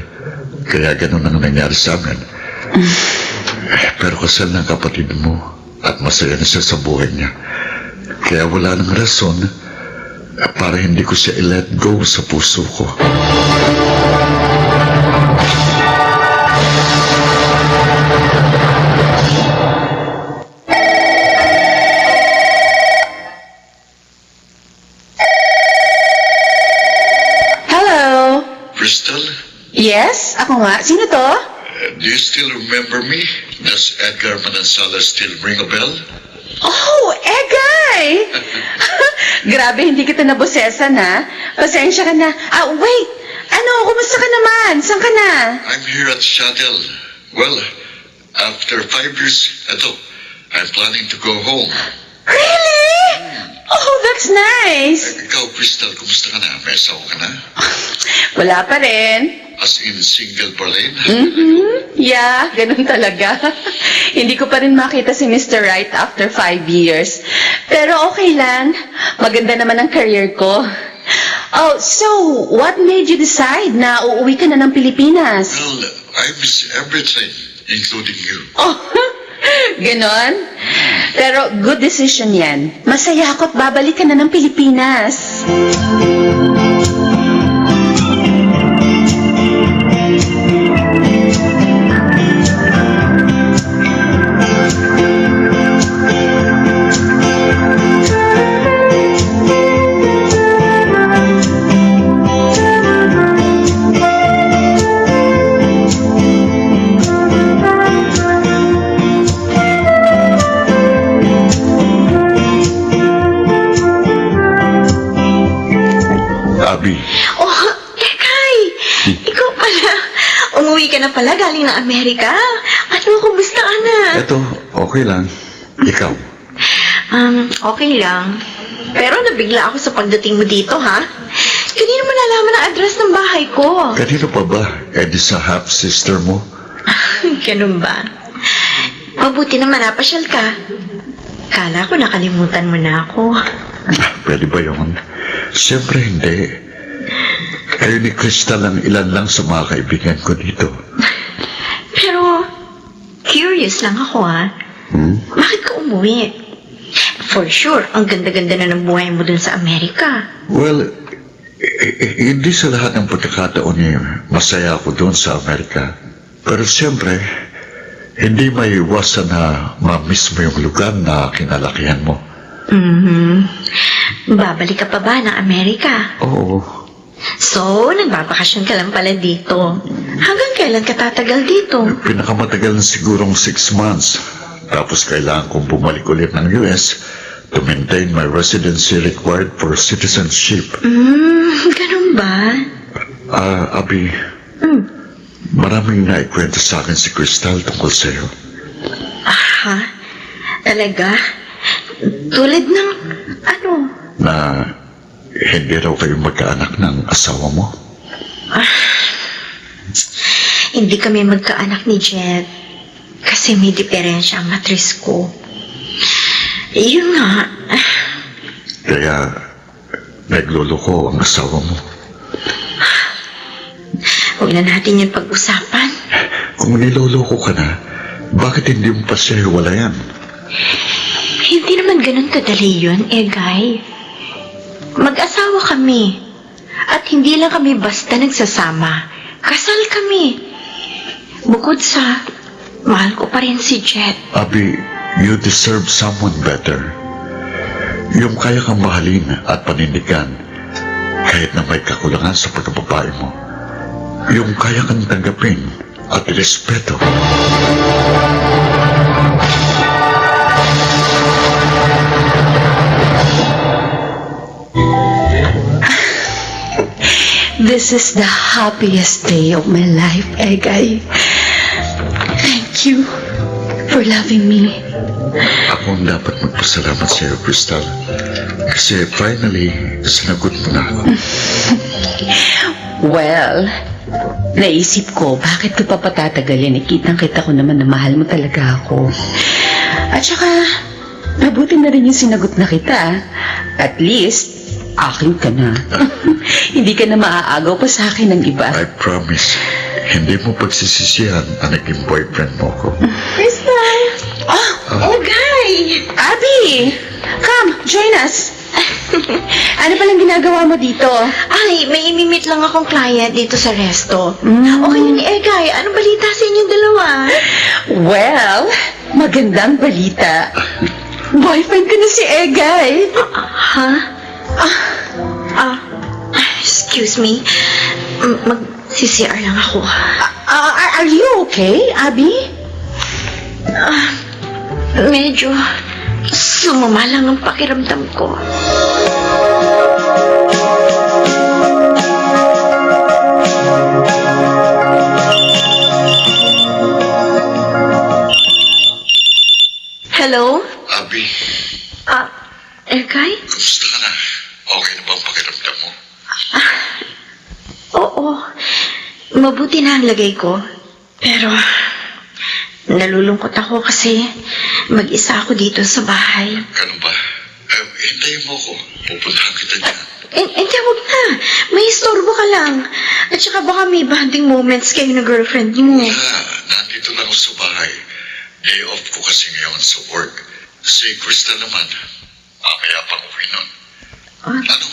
S2: Kaya ganun ang nangyari sa amin. Pero kasal ng kapatid mo at masaya na siya sa buhay niya. Kaya wala nang rason para hindi ko siya i-let go sa puso ko.
S11: Hello?
S2: Crystal,
S11: Yes? Ako nga. Sino to?
S2: do you still remember me? Does Edgar Manansala still ring a bell?
S11: Oh, Egay! Grabe, hindi kita nabosesan, ha? Pasensya ka na. Wait! Ano, kumusta ka naman? Saan ka na?
S2: I'm here at Shuttle. Well, After 5 years, I'm planning to go home.
S11: Really? Oh, that's nice.
S2: Ikaw, Crystal, kumusta ka na? May asawa ka na?
S11: Wala pa rin.
S2: As in, single pa rin?
S11: Yeah, ganun talaga. Hindi ko pa rin makita si Mr. Right after 5 years. Pero okay lang. Maganda naman ang career ko. Oh, so, what made you decide na uuwi ka na ng Pilipinas?
S2: Well, I miss everything, including you.
S11: Oh, ganon? Pero good decision yan. Masaya ako at babalik ka na ng Pilipinas.
S2: Abby,
S10: Oh, Ekay! Ikaw pala. Umuwi ka na pala galing ng Amerika. Ano, kumusta ka na?
S2: eto, okay lang. Ikaw,
S10: Okay lang. Pero nabigla ako sa pagdating mo dito, ha? Kanino mo nalaman ang address ng bahay ko?
S2: kanino pa ba? Di sa half-sister mo?
S10: Ganun ba? Mabuti naman napasyal ka. Kala ko nakalimutan mo na ako.
S2: Pwede ba yun? Siyempre hindi. Kayo ni Crystal ang ilan lang sa mga kaibigan ko dito.
S10: Pero, curious lang ako, ha? Bakit ka umuwi? For sure, ang ganda-ganda na ng buhay mo dun sa Amerika.
S2: Well, hindi sa lahat ng pagkakataon masaya ako doon sa Amerika. Pero siyempre, hindi may iwasan na ma-miss mo yung lugar na kinalakihan mo.
S10: Babalik ka pa ba ng Amerika?
S2: Oo.
S10: So, nagbabakasyon ka lang pala dito. Hanggang kailan ka tatagal dito?
S2: Pinakamatagal na sigurong 6 months. Tapos kailangan kong bumalik ulit ng US to maintain my residency required for citizenship.
S10: Ganun ba?
S2: Abi, maraming naikwento sa akin si Crystal tungkol sa'yo.
S10: Ha? Talaga? Tulad ng, ano?
S2: Na hindi raw kayo magkaanak ng asawa mo.
S10: Hindi kami magkaanak ni Jet. Kasi may diferensya ang matris ko. Yun nga.
S2: Kaya nagluloko ang asawa mo.
S10: Huwag na natin yung pag-usapan.
S2: Kung niloloko ka na, bakit hindi mo pa siya hiwalayan?
S10: Hindi naman ganun kadali yun, Egay. Mag-asawa kami. At hindi lang kami basta nagsasama. Kasal kami. Bukod sa, mahal ko pa rin si Jet.
S2: Abi, you deserve someone better. Yung kaya kang mahalin at panindigan kahit na may kakulangan sa pagkababae mo. Yung kaya kang tanggapin at respeto.
S11: This is the happiest day of my life, Egay. Thank you for loving me.
S2: Ako ang dapat magpasalamat sa iyo, Crystal. Kasi finally, sinagot mo na ako.
S11: Well, naisip ko, bakit ko pa patatagalin? Kitang-kita ko naman na mahal mo talaga ako. At saka, mabuti na rin yung sinagot na kita. At least, akin ka na. Hindi ka na maaagaw pa sa akin ng iba.
S2: I promise, hindi mo pagsisisihan ang naging boyfriend mo ko.
S10: Crystal!
S11: Oh,
S10: Egay!
S11: Abby! Come, join us. Ano palang ginagawa mo dito?
S10: Ay, may imimit lang akong client dito sa resto. Okay yun, Egay. Anong balita sa inyong dalawa?
S11: Well, magandang balita. Boyfriend ko na si Egay.
S10: Ha? Excuse me. Mag-CCR lang ako.
S11: Are you okay, Abby?
S10: Medyo sumama lang ang pakiramdam ko. Hello?
S2: Abi,
S10: Egay?
S2: kumusta ka na? Okay na ba ang pakiramdam mo?
S10: Oo. Mabuti na ang lagay ko. Pero, nalulungkot ako kasi mag-isa ako dito sa bahay.
S2: Ganun ba? Hintayin mo ako. Pupuntahan kita dyan.
S10: Hindi, huwag na. May istorbo ka lang. At saka baka may bonding moments kayo na girlfriend mo.
S2: Nandito lang ako sa bahay. Day off ko kasi ngayon sa work. Si Crystal naman, mamaya pang uwi nun. Ano?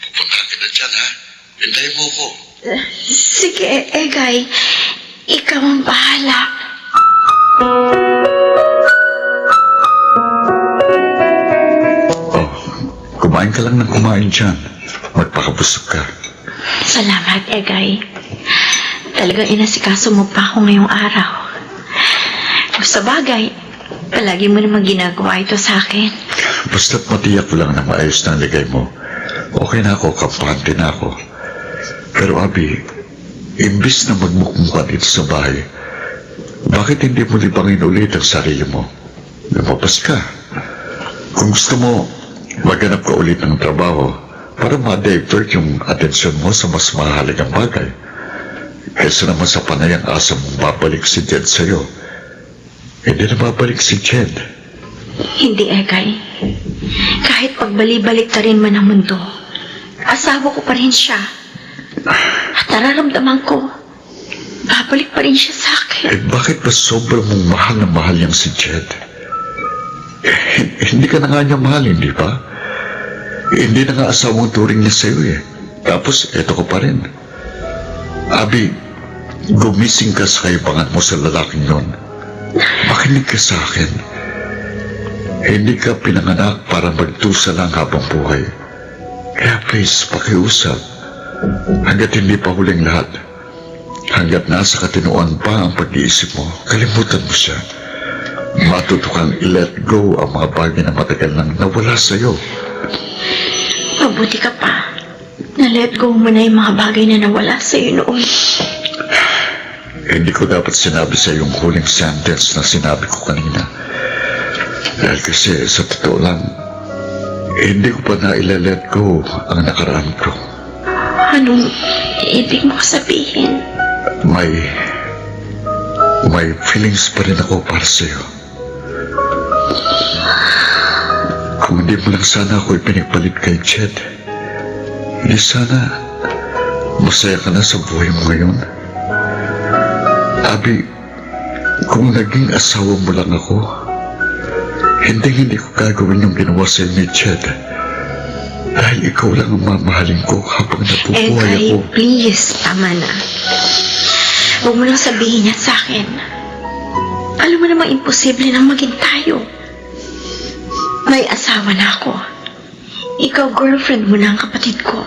S2: Pupuntahan kita dyan, ha? Hintayin mo ako.
S10: Sige, Egay. Ikaw ang bahala.
S2: Kumain ka lang ng kumain dyan. Magpakabusog ka.
S10: Salamat, Egay. Talagang inasikaso mo pa ako ngayong araw. Sa bagay, palagi mo naman ginagawa ito sa akin.
S2: Basta't matiyak ko lang na maayos na ang ligay mo. Okay na ako, kampante na ako. Pero Abi, imbis na magmukmukan dito sa bahay, bakit hindi mo libangin ulit ang sarili mo? Lumabas ka. Kung gusto mo, maghanap ka ulit ng trabaho para ma-divert yung atensyon mo sa mas mahalagang bagay. Kaysa naman sa panayang asa mong babalik si Jed sa'yo. Hindi na babalik si Jed.
S10: Hindi, Egay. Kahit pagbali-balik ta rin man ang mundo, asawa ko pa rin siya. At nararamdaman ko, babalik pa rin siya sa akin.
S2: Bakit ba sobrang mong mahal na mahal niyang si Jed? Hindi ka na nga niya mahal, hindi ba? Hindi na nga asawang turing niya sa'yo Tapos, eto ko pa rin. Abi, gumising ka sa kaibangan mo sa lalaking yon. Makinig ka sa akin. Hindi ka pinanganak para magtusa lang habang buhay. Kaya please, pakiusap. Hanggat hindi pa huling lahat. Hanggat nasa katinuan pa ang pag-iisip mo, kalimutan mo siya. Matuto kang i-let go ang mga bagay na matagal nang nawala sa'yo.
S10: Mabuti ka pa. Na-let go mo na yung mga bagay na nawala sa'yo noon.
S2: Hindi ko dapat sinabi sa yung huling sentence na sinabi ko kanina. Dahil kasi sa totoo lang, hindi ko pa na ila-let go ang nakaraan ko.
S10: Anong ibig mo sabihin?
S2: May feelings pa rin ako para sa'yo. Kung hindi mo lang sana ako ipinagpalit kay Jed, hindi sana masaya ka na sa buhay mo ngayon. Abi, kung naging asawa mo lang ako, hindi ko gagawin yung ginawa sa'yo ni Jed. Dahil ikaw lang ang mamahalin ko habang nabubuhay
S10: Egay,
S2: ako.
S10: please, tama na. Huwag mo nang sabihin yan sa akin. Alam mo namang imposible nang maging tayo. May asawa na ako. Ikaw, girlfriend mo na ang kapatid ko.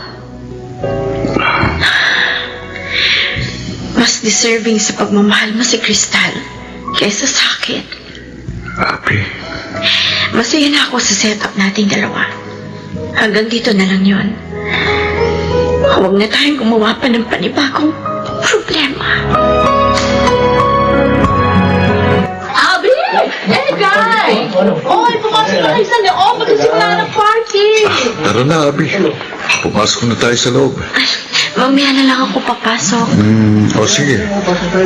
S10: Mas deserving sa pagmamahal mo si Crystal kaysa sa akin.
S2: Abi,
S10: Masaya na ako sa setup nating dalawa. Hanggang dito na lang yon. Huwag na tayong gumawa pa ng panibagong problema.
S5: Abi! Egay! Oy, pumasok na kayo sa loob. Magkasimula ng party.
S2: tara na, Abi. Pumasok na tayo sa loob.
S10: Mamaya na lang ako papasok.
S2: O sige,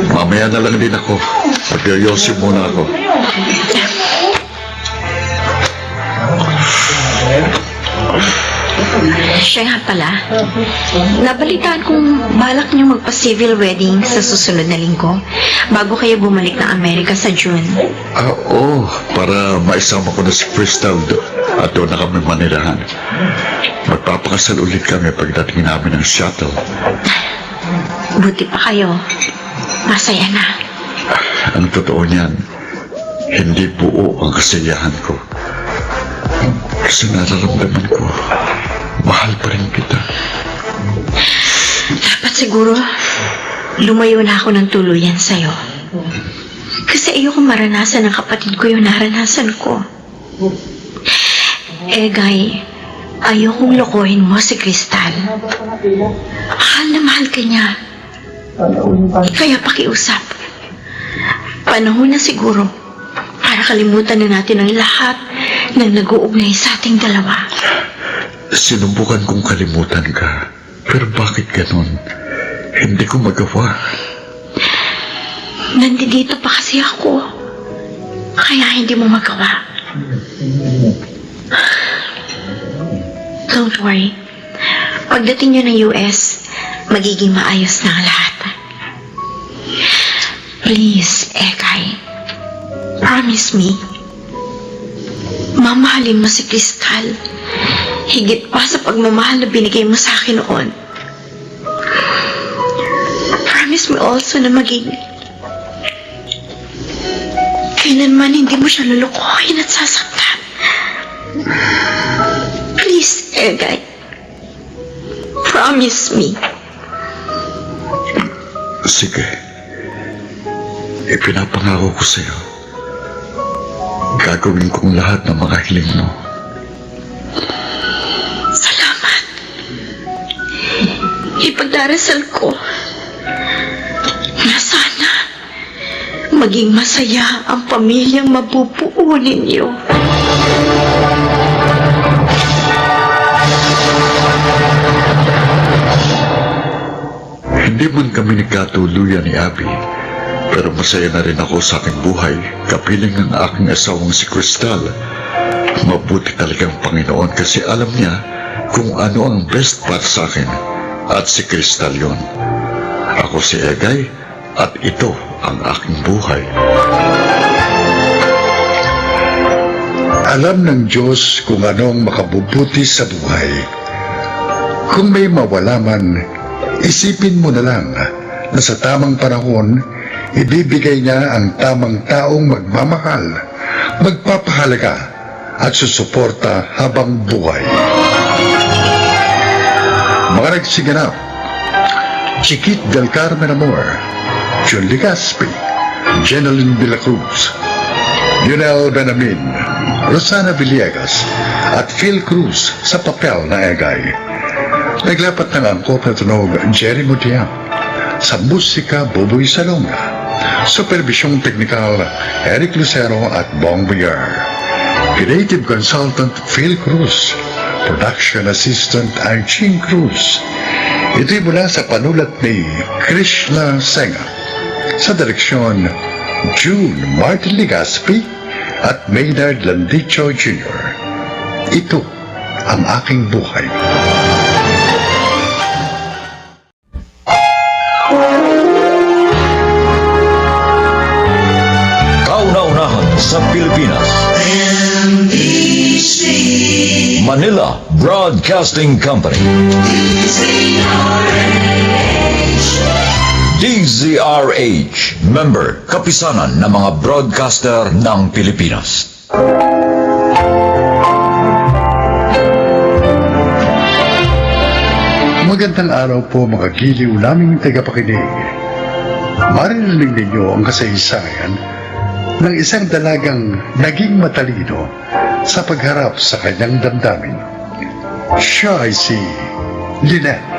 S2: mamaya na lang din ako. Magyoyosi muna ako.
S10: Siya nga pala, nabalitaan kong balak niyo magpa-civil wedding sa susunod na linggo bago kayo bumalik ng Amerika sa June.
S2: Oo, para maisama ko na si Crystal at doon na kami manirahan. Magpapakasal ulit kami pagdating namin ng shuttle.
S10: Buti pa kayo. Masaya na.
S2: Ang totoo niyan, hindi buo ang kasiyahan ko. Kasi nararamdaman ko, mahal pa rin kita.
S10: Dapat siguro, lumayo na ako ng tuluyan sa'yo. Kasi ayoko maranasan ng kapatid ko yung naranasan ko. Egay, ayokong lokohin mo si Crystal. Mahal na mahal ka niya. Kaya pakiusap. Panahon na siguro para kalimutan na natin ang lahat ng nag-uugnay sa ating dalawa.
S2: Sinubukan kong kalimutan ka. Pero bakit ganon? Hindi ko magawa.
S10: Nandito pa kasi ako. Kaya hindi mo magawa. Don't worry. Pagdating nyo ng US, magiging maayos na ang lahat. Please, Ekay. Promise me. Mamahalin mo si Crystal. Higit pa sa pagmamahal na binigay mo sa akin noon. Promise me also na kailanman hindi mo siya lulukuhin at sasaktan. Please, Egay. Promise me.
S2: Sige. Ipinapangako ko sa'yo. Gagawin kong lahat ng mga hiling mo.
S10: Salamat. Ipagdarasal ko na sana maging masaya ang pamilyang mabubuo ninyo.
S2: Hindi man kami nagkatuluyan ni Abby, pero masaya na rin ako sa aking buhay, kapiling ang aking asawang si Crystal. Mabuti talagang Panginoon kasi alam niya kung ano ang best para sa akin, at si Crystal yun. Ako si Egay, at ito ang aking buhay.
S8: Alam ng Diyos kung anong makabubuti sa buhay. Kung may mawala man, isipin mo na lang na sa tamang panahon, ibibigay niya ang tamang taong magmamahal, magpapahalaga at susuporta habang buhay. Mga nagsiganap: Chiquit del Carmen Amor, John Legaspi, Jeneline de la Cruz, Lionel Benamin, Rosana Villegas at Phil Cruz sa papel na Egay. Naglapat ng angkop na tunog Jerry Mutiang. Sa musika, Buboy Salonga. Supervisyong teknikal, Eric Lucero at Bong Villar. Creative consultant, Phil Cruz. Production assistant, Archie Cruz. Ito'y mula sa panulat ni Krishna Senga. Sa direksyon, June Martin Legaspi at Maynard Landicho Jr. Ito ang aking buhay.
S12: Kauna-unahan sa Pilipinas. Manila Broadcasting Company. DZRH, member, kapisanan ng mga broadcaster ng Pilipinas.
S8: Magandang araw po mga giliw naming tagapakinig. Maririnig ninyo ang kasaysayan ng isang dalagang naging matalino sa pagharap sa kanyang damdamin. Siya ay si Lynette.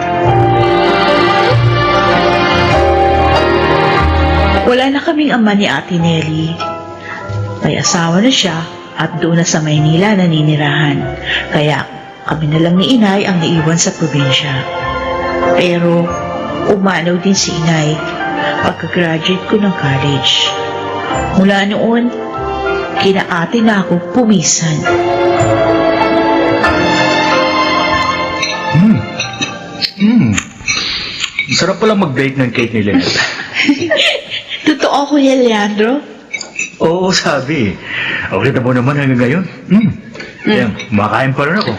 S4: Wala na kaming ama ni Ate Nelly. May asawa na siya at doon na sa Maynila naninirahan. Kaya kami na lang ni Inay ang naiwan sa probinsya. Pero umanaw din si Inay pagka-graduate ko ng college. Mula noon, kina ate na ako pumisan.
S6: Sarap pala mag-bake ng cake ni Lynette.
S4: Totoo, Kuya Leandro?
S6: Oo, sabi. Okay na mo naman hanggang ngayon. Yan, makain pa rin ako.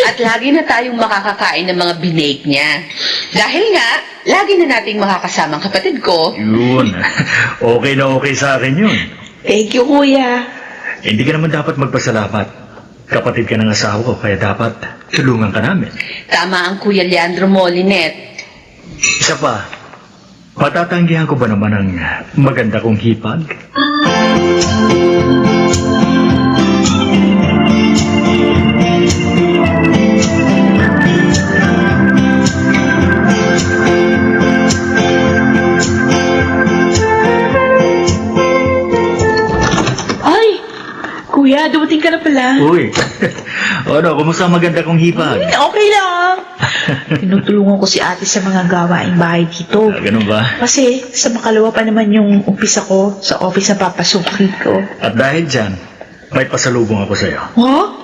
S5: At lagi na tayong makakakain ng mga binake niya. Dahil nga, lagi na nating makakasamang kapatid ko.
S6: Yun. Okay na okay sa akin yun.
S4: Thank you, Kuya.
S6: Hindi ka naman dapat magpasalamat. Kapatid ka ng asawa ko, kaya dapat tulungan ka namin.
S5: Tama ang Kuya Leandro mo, Lynette.
S6: Isa pa, patatanggihan ko ba naman ang maganda kong hipag?
S4: Ay, kuya, dumating ka na pala.
S6: Uy. Ano, kumusta ang maganda kong hipag?
S4: Okay lang. Tinutulungan ko si ate sa mga gawaing bahay dito.
S6: Ganun ba?
S4: Kasi sa makalawa pa naman yung umpisa ko sa office na papasukin ko.
S6: At dahil dyan, may pasalubong ako sa'yo.
S4: Huh?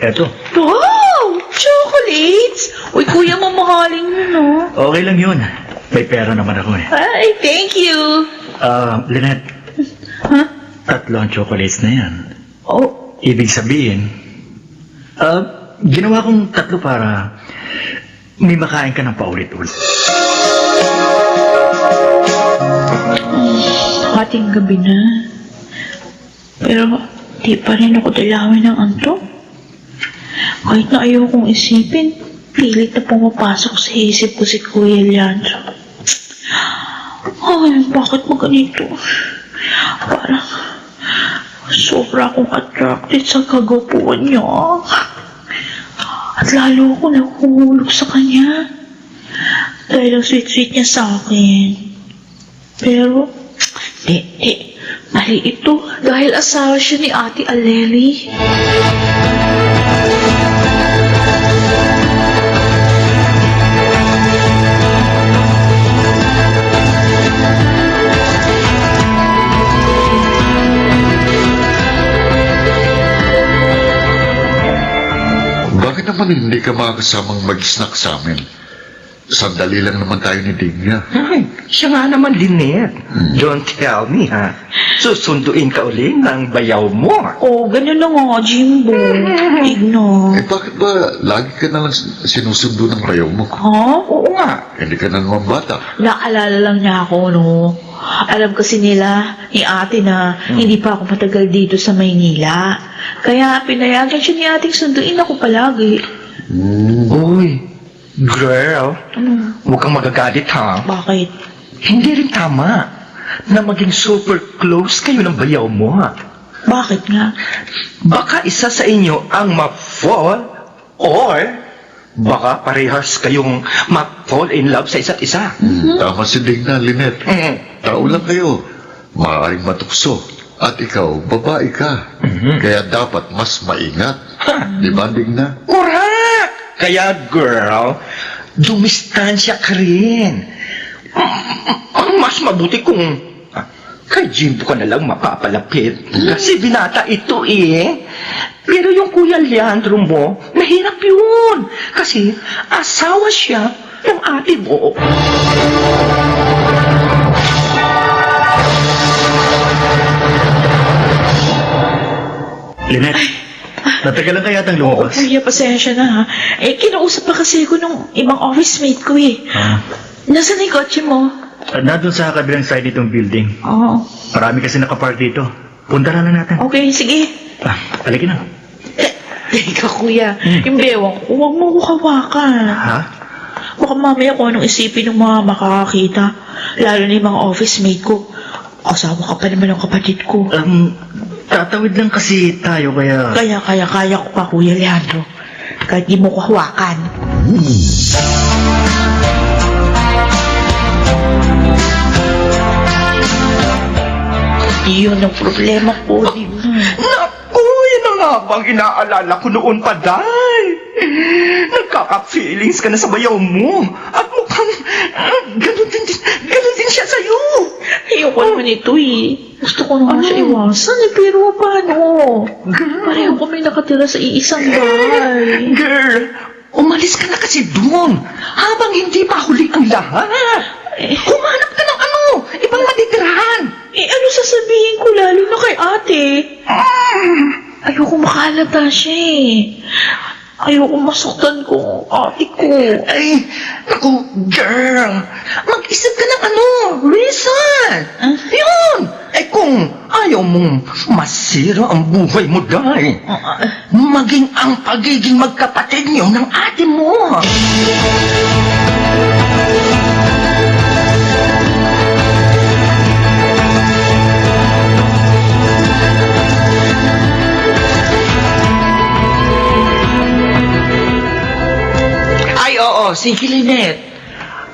S6: Eto.
S4: Wow! Chocolates! Uy, kuya, mamahaling yun, no?
S6: Okay lang yun. May pera naman ako eh.
S4: Ay, thank you.
S6: Lynette,
S4: Huh?
S6: 3 ang chocolates na yan.
S4: Oh,
S6: Ibig sabihin, ginawa kong 3 para may makain ka ng paulit-ulit.
S4: ating gabi na. Pero, di pa rin ako dalawin ng antok. Kahit na ayaw kong isipin, pilit na pumapasok sa isip ko si Kuya Leandro. Ay, bakit mo ganito? Parang sobra akong attracted sa kagapuan niya. At lalo ako nahuhulog sa kanya. Dahil ang sweet-sweet niya sa akin. Pero, mali ito. Dahil asawa siya ni Ate Aleli.
S2: Bakit naman hindi ka makakasamang mag-snack sa amin? Sandali lang naman tayo ni Digna.
S13: Ay, siya nga naman, Lynette. Don't tell me, ha? Susunduin ka uli ng bayaw mo.
S4: Oh, ganun na nga, Jimbo. Igno.
S2: Eh bakit ba lagi ka nalang sinusundo ng bayaw mo?
S4: Ha?
S13: Oo nga.
S2: Hindi ka na naman bata.
S4: Naalala lang niya ako, no? Alam kasi nila, ni ate na hindi pa ako matagal dito sa Maynila. Kaya pinayagan siya ni ating sunduin ako palagi.
S13: Uy, girl, huwag kang magagalit, ha?
S4: Bakit?
S13: Hindi rin tama na maging super close kayo ng bayaw mo, ha?
S4: Bakit nga?
S13: Baka isa sa inyo ang ma-fall or baka parehas kayong ma-fall in love sa isa't isa.
S2: Tama si Digna, Lynette. Tao lang kayo. Maaaring matukso. At ikaw, babae ka. Kaya dapat mas maingat. Di ba, Digna?
S13: Correct! Kaya, girl, dumistansya ka rin. Ang mas mabuti kung kay Jimbo ka na lang mapapalapit. Kasi binata ito eh. Pero yung Kuya Leandro mo, mahirap yun. Kasi asawa siya ng ate mo.
S6: Lynette, natagalan ka yatang
S4: Oo,
S6: lumabas.
S4: kuya, pasensya na ha. Eh, kinausap pa kasi ako nung ibang office mate ko eh. Nasaan na yung kotse mo?
S6: Nandun sa kabilang side nitong building.
S4: Oo.
S6: Marami kasi nakapark dito. Punta na natin.
S4: Okay, sige.
S6: Halika na.
S4: Teka, kuya. Yung bewang ko, huwag mo ko hawakan.
S6: Ha?
S4: Baka mamaya kung anong isipin ng mga makakakita. Lalo na yung mga office mate ko. Asawa ka pa naman ng kapatid ko.
S6: Tatawid lang kasi tayo kaya...
S4: Kaya ko pa, Kuya Leandro. Kahit di mo ko hawakan. Yun ang problema ko, di ba?
S13: Naku, yun na nga bang inaalala ko noon pa, Day. Nagkaka-feelings ka na sa bayaw mo. At mukhang ganun din siya sa'yo.
S4: Ayoko naman ito eh. Gusto ko naman siya iwasan eh, pero paano? Pareho kami nakatira sa iisang bahay.
S13: Girl, umalis ka na kasi doon habang hindi pa huli ang lahat. Humanap ka ng ibang matitirahan.
S4: Eh, ano sasabihin ko lalo na kay ate? Ayoko makalata siya eh. Ayoko masaktan ko ate ko.
S13: Ay, naku, girl, mag-isip ka ng reason. Yun. Ay, kung ayaw mong masira ang buhay mo, Day, maging ang pagiging magkapatid niyo ng ate mo. Ay, oo, sige, Lynette.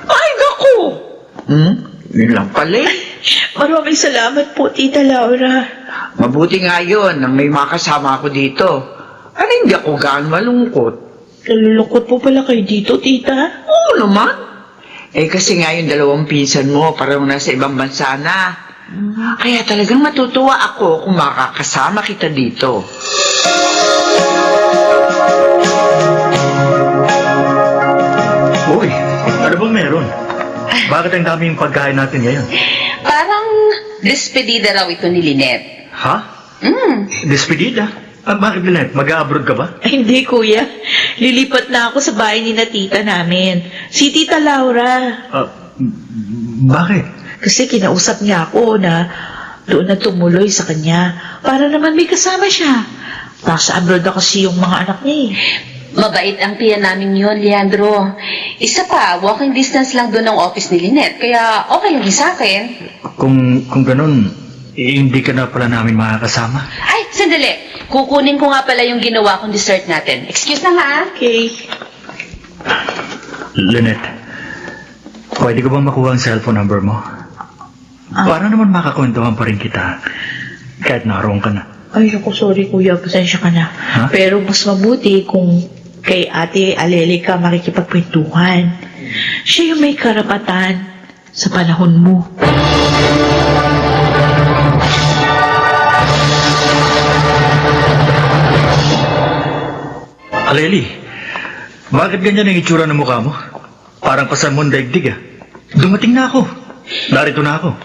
S4: Ay, naku!
S13: Yun lang pala eh.
S4: Maraming salamat po, Tita Laura.
S7: Mabuti nga yun nang may makasama ako dito. Ano, hindi ako gaan malungkot.
S4: Nalulungkot po pala kayo dito, Tita.
S7: Oo naman. Kasi nga yung dalawang pinsan mo parang nasa ibang bansa na. Kaya talagang matutuwa ako kung makakasama kita dito.
S6: Uy, ano bang meron? Bakit ang daming pagkain natin ngayon?
S11: Parang despedida raw ito ni Lynette.
S6: Ha? Despedida? Bakit, Lynette? Mag-a-abroad ka ba?
S4: Ay, hindi, Kuya. Lilipat na ako sa bahay ni na tita namin. Si Tita Laura.
S6: Bakit?
S4: Kasi kinausap niya ako na doon na tumuloy sa kanya para naman may kasama siya. Nasa abroad na kasi yung mga anak niya eh.
S11: Mabait ang tiyan namin yon, Leandro. Isa pa, walking distance lang doon ang office ni Lynette, kaya okay lang sa akin.
S6: Kung ganun, hindi ka na pala namin makakasama.
S11: Ay, sandali. Kukunin ko nga pala yung ginawa kong dessert natin. Excuse na ha.
S4: Okay.
S6: Lynette, pwede ko bang makuha ang cellphone number mo? Para naman makakwentuhan pa rin kita kahit naroon ka na.
S4: Ay, naku, sorry Kuya, pasensya ka na. Pero mas mabuti kung kay Ate Aleli ka makikipagkwentuhan. Siya yung may karapatan sa panahon mo.
S6: Aleli, bakit ganyan ang itsura ng mukha mo? Parang pasan mo ang daigdig ah. Dumating na ako. Narito na ako.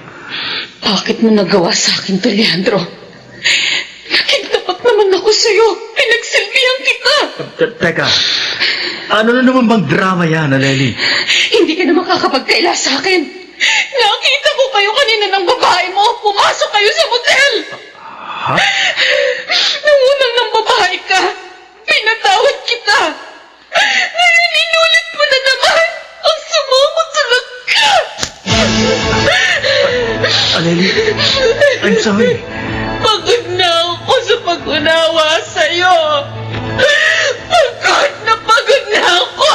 S11: Bakit mo nagawa sa akin to, Leandro? Nakintapat naman ako sa'yo. Pinagsilbihan kita.
S6: Teka, ano na naman bang drama yan, Aleli?
S11: Hindi ka na makakapagkaila sa akin. Nakita ko kayo kanina ng babae mo. Pumasok kayo sa motel.
S6: Ha?
S11: Nangunang ng babae ka. Pinatawad kita. Ngayon inulit mo na naman. Ang sama mo talaga.
S6: Aleli, I'm sorry.
S11: Pagod na ako sa pag-unawa sa'yo. Pagod na ako.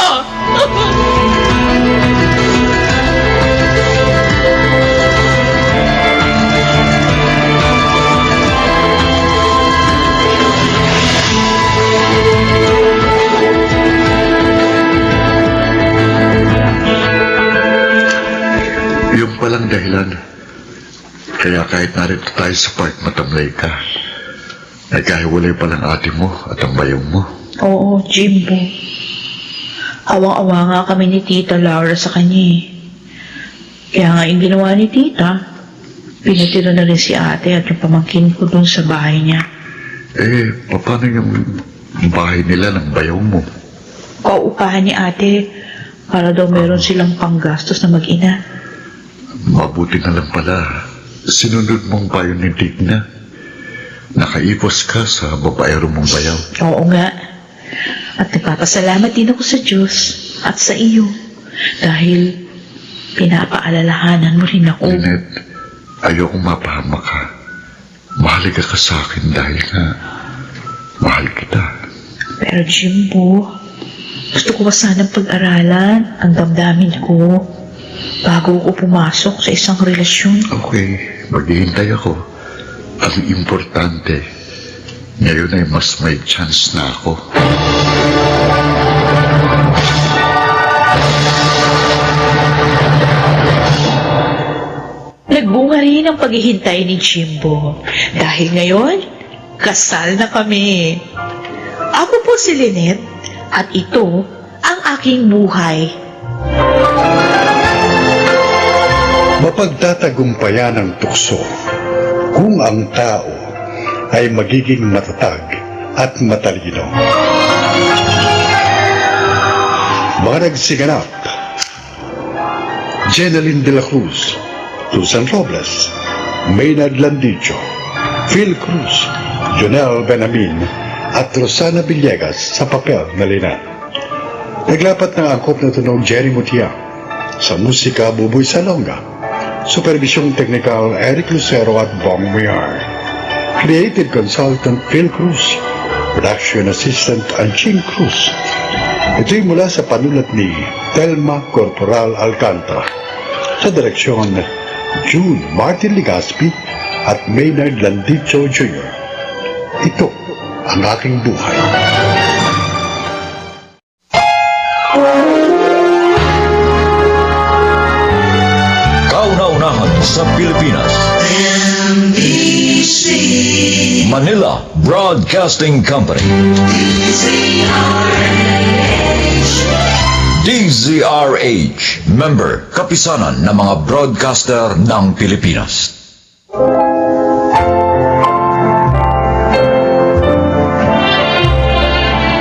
S2: Yung palang dahilan. Kaya kahit narito tayo sa park matamlay ka, nagkahiwalay palang ate mo at ang bayong mo.
S4: Oo, Jimbo. Awang-awa nga kami ni Tita Laura sa kanya eh. Kaya nga yung ginawa ni Tita, pinatira na rin si ate at yung pamangkin ko dun sa bahay niya.
S2: Paano yung bahay nila ng bayong mo?
S4: Paupahan ni ate para daw meron silang panggastos na mag-ina.
S2: Mabuti na lang pala. Sinunod mong payo ni Digna. Nakaipos ka sa babaero mong bayaw.
S4: Oo nga. At nagpapasalamat din ako sa Diyos at sa iyo dahil pinapaalalahanan mo rin ako.
S2: Lynette, ayokong mapahama ka. Mahalaga ka sa akin dahil nga mahal kita.
S4: Pero Jimbo, gusto ko pa sanang pag-aralan ang damdamin ko bago ko pumasok sa isang relasyon.
S2: Okay, maghihintay ako. Ang importante, ngayon ay mas may chance na ako.
S4: Nagbunga rin ang paghihintay ni Jimbo dahil ngayon, kasal na kami. Ako po si Lynette at ito ang aking buhay.
S8: Mapagtatagumpayan ang tukso kung ang tao ay magiging matatag at matalino. Mga nagsiganap: Jeneline de la Cruz, Susan Robles, Maynard Landicho, Phil Cruz, Jonel Benamin at Rosana Villegas sa papel na Lynette. Naglapat ng angkop na tunog Jerry Mutia. Sa musika, Buboy Salonga. Supervisyong Technical, Eric Lucero at Bong Muyar. Creative Consultant, Phil Cruz. Production Assistant, Anching Cruz. Ito'y mula sa panulat ni Telma Corporal Alcantara. Sa direksyon June Martin Legaspi at Maynard Landicho Jr. Ito ang aking buhay.
S12: Kauna-unahan sa Pilipinas. Manila Broadcasting Company. DZRH, member, kapisanan ng mga broadcaster ng Pilipinas.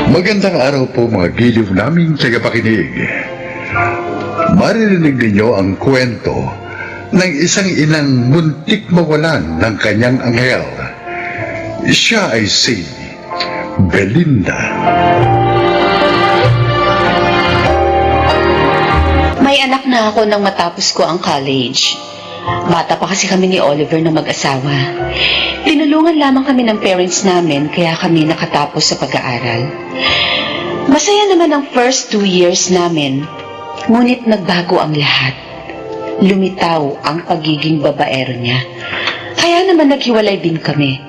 S8: Magandang araw po mga giliw naming tagapakinig. Maririnig ninyo ang kwento ng isang inang muntik mawalan ng kanyang anghel. Siya ay si Belinda.
S11: May anak na ako nang matapos ko ang college. Bata pa kasi kami ni Oliver na mag-asawa. Tinulungan lamang kami ng parents namin kaya kami nakatapos sa pag-aaral. Masaya naman ang first 2 years namin, ngunit nagbago ang lahat. Lumitaw ang pagiging babaero niya. Kaya naman naghiwalay din kami,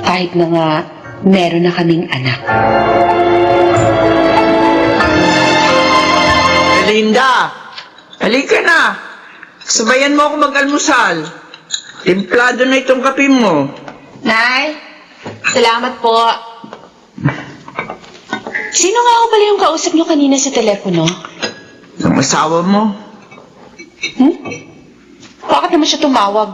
S11: kahit na nga meron na kaming anak.
S7: Belinda! Halika na! Sabayan mo ako mag-almusal. Templado na itong kape mo.
S11: Nay, salamat po. Sino nga ako pala yung kausap niyo kanina sa telepono?
S7: Ang asawa mo.
S11: Bakit naman siya tumawag?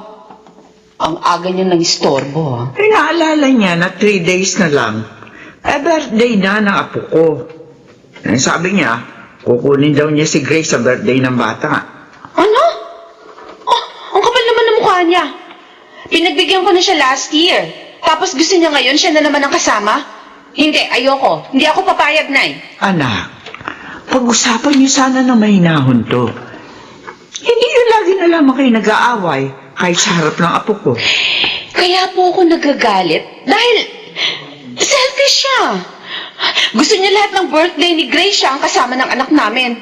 S11: Ang aga niya ng istorbo.
S7: Ay, naalala niya na 3 days na lang. Birthday na ng apo ko. Sabi niya, kukunin daw niya si Grace sa birthday ng bata.
S11: Ano? Oh, ang kapal naman ng mukha niya. Pinagbigyan ko na siya last year. Tapos gusto niya ngayon siya na naman ang kasama? Hindi, ayoko. Hindi ako papayag, Nay.
S7: Anak, pag-usapan niyo sana na mahinahon to. Hindi yun lagi na lamang kayo nag-aaway kahit sa harap ng apo ko.
S11: Kaya po ako nagagalit dahil selfish siya. Gusto niya lahat ng birthday ni Grace siya ang kasama ng anak namin.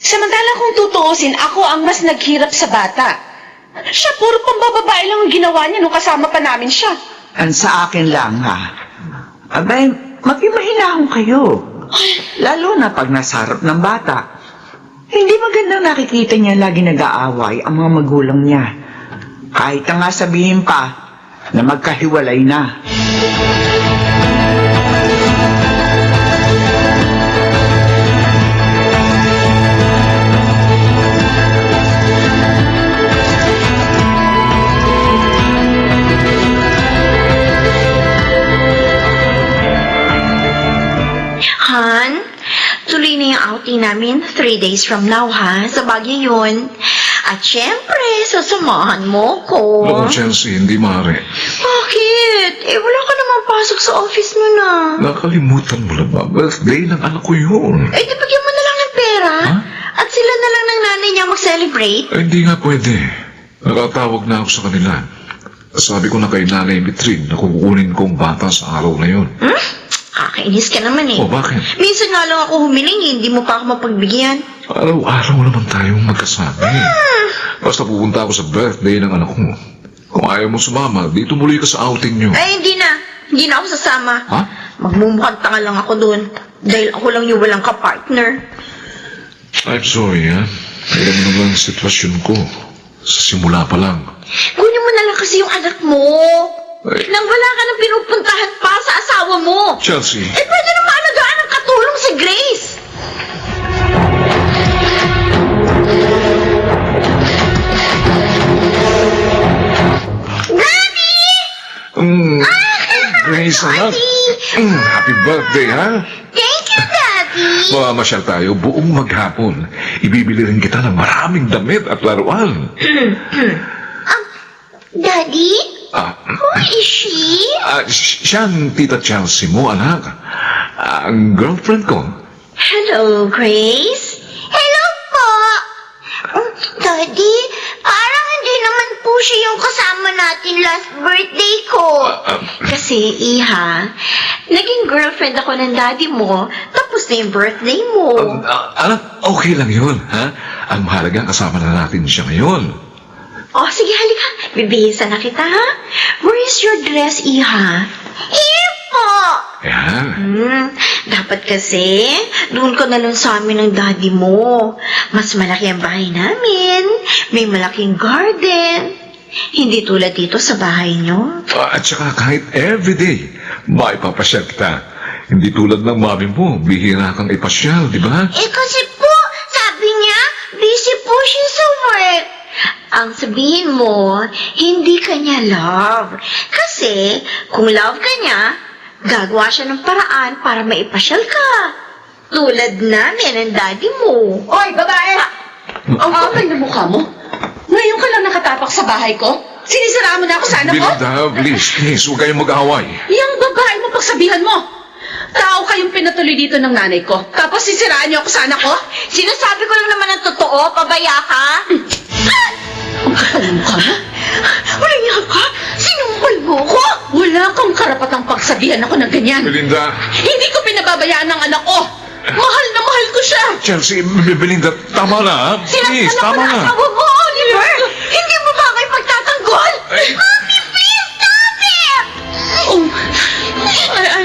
S11: Samantala kung tutuusin, ako ang mas naghirap sa bata. Siya puro pambababae lang ang ginawa niya nung kasama pa namin siya.
S7: Ang sa akin lang, ha? Abay, maging mahinahon kayo. Lalo na pag nasa harap ng bata. Hindi magandang nakikita niya lagi nag-aaway ang mga magulang niya. Kahit na nga sabihin pa na magkahiwalay na.
S10: Han, tuloy na yung outing namin 3 days from now, ha? Sa Baguio yun. At syempre, sasamahan mo ko.
S1: No, Chelsea, hindi maaari.
S10: Bakit? Wala ka naman pasok sa office mo na.
S1: Nakalimutan mo na ba? Birthday ng anak ko yun.
S10: Di bigyan mo na lang ng pera.
S1: Huh?
S10: At sila na lang ng nanay niya mag-celebrate.
S1: Hindi nga pwede. Nakatawag na ako sa kanila. Sabi ko na kay Nanay Mitrin na kukunin kong bata sa araw na yun.
S10: Kakainis ka naman eh.
S1: O, bakit?
S10: Minsan nga lang ako humiling, hindi mo pa ako mapagbigyan.
S1: Araw-araw naman tayong magkasama. Basta pupunta ako sa birthday ng anak ko. Kung ayaw mo sumama, dito muli ka sa outing nyo.
S10: Hindi na. Hindi na ako sasama.
S1: Ha?
S10: Magmumukhang tanga lang ako doon. Dahil ako lang yung walang ka-partner.
S1: I'm sorry, ha? Alam mo naman ang sitwasyon ko. Sa simula pa lang.
S10: Kunin mo na lang kasi yung anak mo. Nang wala ka nang pinupuntahan pa sa asawa mo.
S1: Chelsea.
S10: Pwede na maalagaan ng katulong si Grace. Daddy!
S1: Grace, anak. Happy birthday, ha?
S10: Thank you, Daddy!
S1: Mamamasyal tayo buong maghapon. Ibibili rin kita ng maraming damit at laruan.
S10: Daddy? Who is she?
S1: Siya ang tita Chelsea mo, anak. Ang girlfriend ko.
S10: Hello, Grace. Hello po. Daddy, parang hindi naman po siya yung kasama natin last birthday ko. Kasi, Iha, naging girlfriend ako ng daddy mo, tapos na yung birthday mo.
S1: Anak, okay lang yun, ha? Ang mahalaga, kasama na natin siya ngayon.
S10: Oh, sige, halika. Bibihisan na kita, ha? Where is your dress, Iha? Here po!
S1: Yan.
S10: Dapat kasi, doon ka na lang sa amin ng daddy mo. Mas malaki ang bahay namin. May malaking garden. Hindi tulad dito sa bahay nyo.
S1: At saka kahit everyday, maipapasyal kita. Hindi tulad ng mami mo, bihira kang ipasyal, di ba?
S10: Eh kasi po, sabi niya, busy po siya sa work. Ang sabihin mo, hindi ka niya love. Kasi, kung love ka niya, gagawa siya ng paraan para maipasyal ka. Tulad namin ang daddy mo.
S5: Oy, babae! Ang kapal na mukha mo. Ngayon ka lang nakatapak sa bahay ko? Sinisiraan mo na ako sa anak ko?
S1: Belinda, please, huwag kayong mag-away.
S5: Yung babae mo pagsabihan mo. Tao kayong pinatuloy dito ng nanay ko. Tapos sisiraan niyo ako sa anak ko?
S10: Sinasabi ko lang naman ang totoo, pabaya ka.
S5: Ang kapal ng mukha mo.
S10: Walang yan ka? Sinumpal mo ko?
S5: Wala kang karapatang pagsabihan ako ng ganyan.
S1: Belinda,
S5: Hindi ko pinababayaan ng anak ko. Mahal na mahal ko siya.
S1: Chelsea, Belinda, tama na, ha? Please,
S10: Sinaktan ako
S1: tama
S10: ng
S1: na.
S10: asawa mo, Oliver. Hindi mo ba kayo pagtatanggol? Mami, please, stop it!
S11: Oh,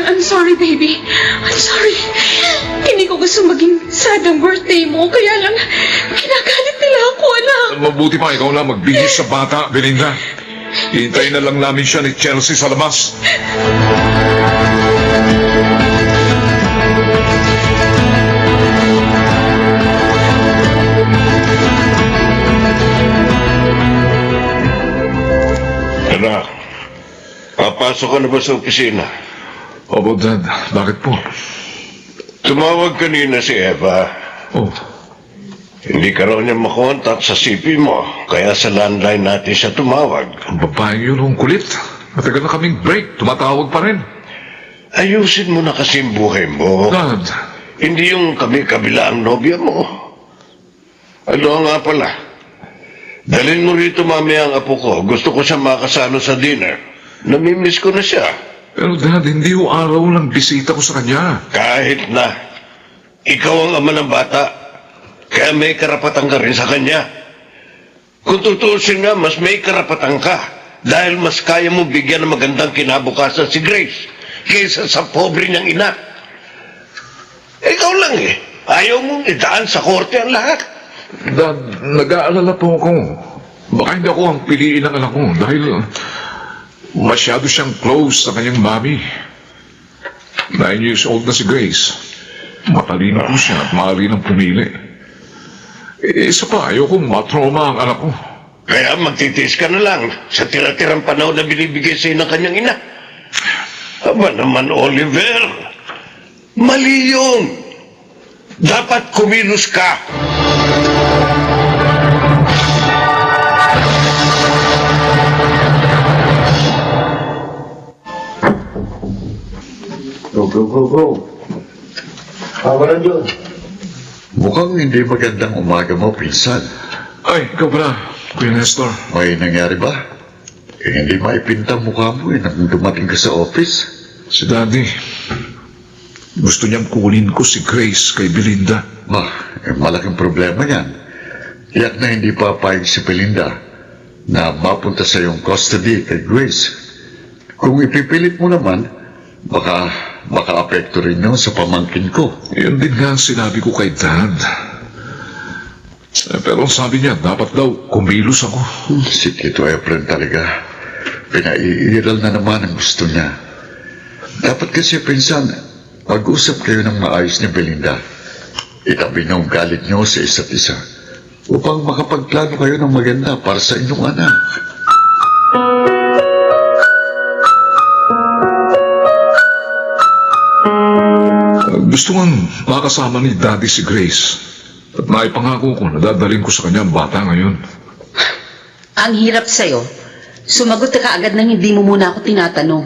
S11: I'm sorry, baby. I'm sorry. Hindi ko gusto maging sad ang birthday mo, kaya lang kinagalit nila ako, anak.
S1: Mabuti pa ikaw na magbihis sa bata, Belinda. Hihintayin na lang namin siya ni Chelsea sa labas.
S3: Anak, papasok ka na ba sa opisina?
S1: Opo, Dad. Bakit po?
S3: Tumawag kanina si Eva.
S1: Oh,
S3: Hindi ka raw niya makontak sa CP mo, kaya sa landline natin siya tumawag.
S1: ang babaeng yun ang kulit. Matagal na kaming break. Tumatawag pa rin.
S3: Ayusin mo na kasi ang buhay mo.
S1: Dad,
S3: Hindi yung kami-kabila ang nobya mo. Ano nga pala? Dalhin mo rito mamaya ang apo ko. Gusto ko siya makasalo sa dinner. Namimiss ko na siya.
S1: pero Dad, hindi yung araw lang bisita ko sa kanya.
S3: Kahit na. Ikaw ang ama ng bata. Kaya may karapatan ka rin sa kanya. Kung tutuusin nga, mas may karapatan ka. Dahil mas kaya mo bigyan ng magandang kinabukasan si Grace kaysa sa pobre niyang ina. Ikaw lang eh. Ayaw mong idaan sa korte ang lahat.
S1: Dad, nag-aalala po ako. Baka hindi ako ang piliin ng anak ko dahil masyado siyang close sa kanyang mami. 9 years old na si Grace. Matalino po siya at maaari nang pumili. Isa pa, ayokong matrauma ang anak ko.
S3: Kaya magtitiis ka na lang sa tira-tirang panahon na binibigay sa'yo ng kanyang ina. Aba naman, Oliver. Mali yun. Dapat kumilos ka.
S2: Go. Mukhang hindi magandang umaga mo, pinsan.
S1: Ay, ikaw pala, Kuya Nestor.
S2: May nangyari ba? Hindi maipinta mukha mo nang dumating ka sa office.
S1: Si Daddy, gusto niyang kunin ko si Grace kay Belinda.
S2: Malaking problema yan. Tiyak na hindi papayag si Belinda na mapunta sa iyong custody kay Grace. Kung ipipilit mo naman, baka apekto rin yun sa pamangkin ko.
S1: Yun din nga ang sinabi ko kay Dad. Pero sabi niya, dapat daw kumilos ako.
S2: Si Tito Efren talaga. Pinaiiral na naman ang gusto niya. Dapat kasi, pinsan, pag-usap kayo ng maayos ni Belinda. Itabi niyo ang galit niyo sa isa't isa upang makapagplano kayo ng maganda para sa inyong anak.
S1: Gusto nga makasama ni Daddy si Grace. At naipangako ko na dadalhin ko sa kanya ang bata ngayon.
S5: Ang hirap sa'yo. Sumagot ka kaagad nang hindi mo muna ako tinatanong.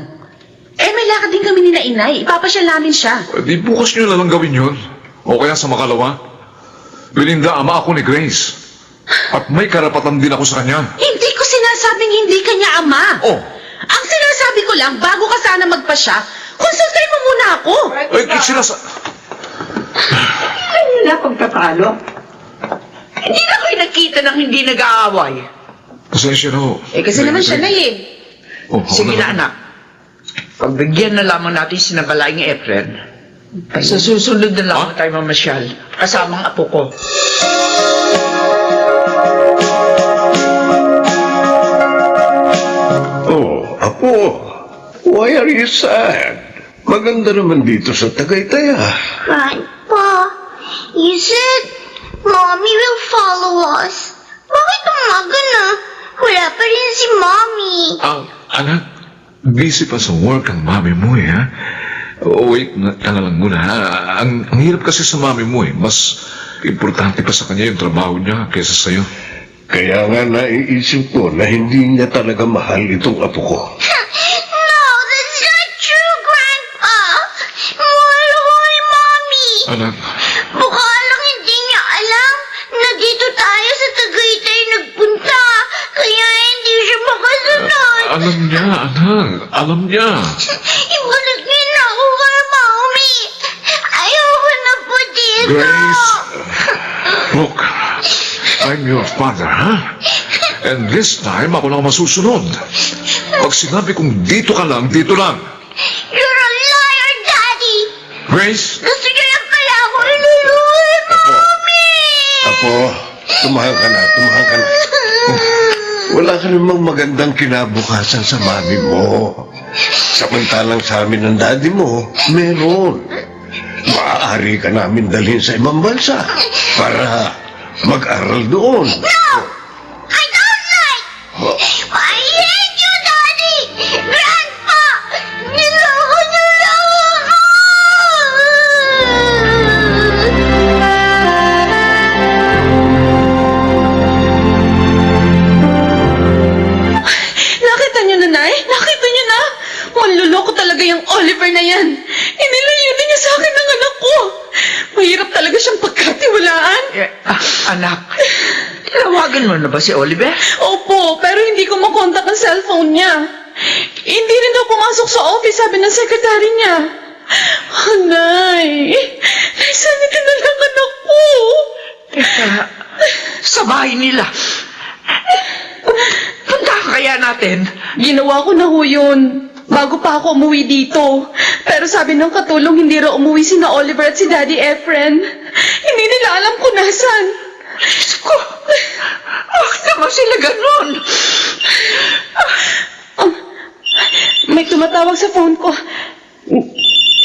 S5: May lakad din kami ni na inay. Ipapasyal namin siya.
S1: Di bukas niyo na lang gawin yun. O kaya sa makalawa. Belinda, ama ako ni Grace. At may karapatan din ako sa kanya.
S5: Hindi ko sinasabing hindi ka niya ama.
S1: Oh.
S5: Ang sinasabi ko lang, bago ka sana magpasya, konsultahin mo muna ako.
S1: Ay,
S7: Kanina pagtatalo. Hindi na kayo nakita ng hindi nag-aaway.
S1: Pasensya na ho.
S11: Kasi naman siya na eh.
S1: Oh, ako
S7: Sige na,
S1: naman.
S7: anak. Pagbigyan na lamang natin sinabalaing Efren. Sa susunod na lamang tayo mamasyal. Kasamang apo ko.
S3: Oh, Apo, why are you sad? Maganda naman dito sa Tagaytay, ah.
S10: Grandpa, you said Mommy will follow us. Bakit umaga na? Wala pa rin si Mommy.
S1: Anak, busy pa sa work ang mami mo eh, ha? Wait ka na lang muna, ha? Ang hirap kasi sa mami mo eh. Mas importante pa sa kanya yung trabaho niya kaysa sa'yo.
S3: Kaya nga naiisip ko na hindi niya talaga mahal itong apo ko.
S10: No, that's not true, Grandpa. Mahal ko kay Mommy.
S1: Anak,
S10: Baka lang hindi niya alam na dito tayo sa Tagaytay nagpunta. Kaya hindi siya makasunod.
S1: alam niya, anak. Alam niya.
S10: Ibalik niyo na ako kay Mommy. Ayoko na po dito.
S1: Grace, look, I'm your father, ha? And this time, ako lang masusunod. Pag sinabi kong dito ka lang, dito lang.
S10: You're a liar, Daddy.
S1: Grace,
S10: Gusto niyo lang kaya ako iluluhin, Mommy.
S3: Apo, tumahan ka na. Wala ka namang magandang kinabukasan sa mami mo. Samantalang sa amin ng daddy mo, meron. Maaari ka namin dalhin sa ibang bansa para mag-aral doon.
S10: No! I don't like! I hate you, Daddy! Grandpa! Niloko niyo lang ako!
S4: Nakita niyo na, Nay? Nakita niyo na? Manluloko talaga yung Oliver na yan. Inilayo na niya sa akin ng anak ko. Mahirap talaga siyang pagkatiwalaan.
S7: Anak, tinawagan mo na ba si Oliver?
S4: Opo, pero hindi ko makontak ang cellphone niya. Hindi rin daw pumasok sa office, sabi ng sekretary niya. Nay, naisanit na lang anak ko.
S7: Teka, sa bahay nila. Punta ka kaya natin?
S4: Ginawa ko na ho yun. Bago pa ako umuwi dito. Pero sabi ng katulong, hindi raw umuwi si na Oliver at si Daddy Efren. Hindi nila alam kung nasan.
S7: Diyos ko, bakit naman sila ganun?
S4: May tumatawag sa phone ko.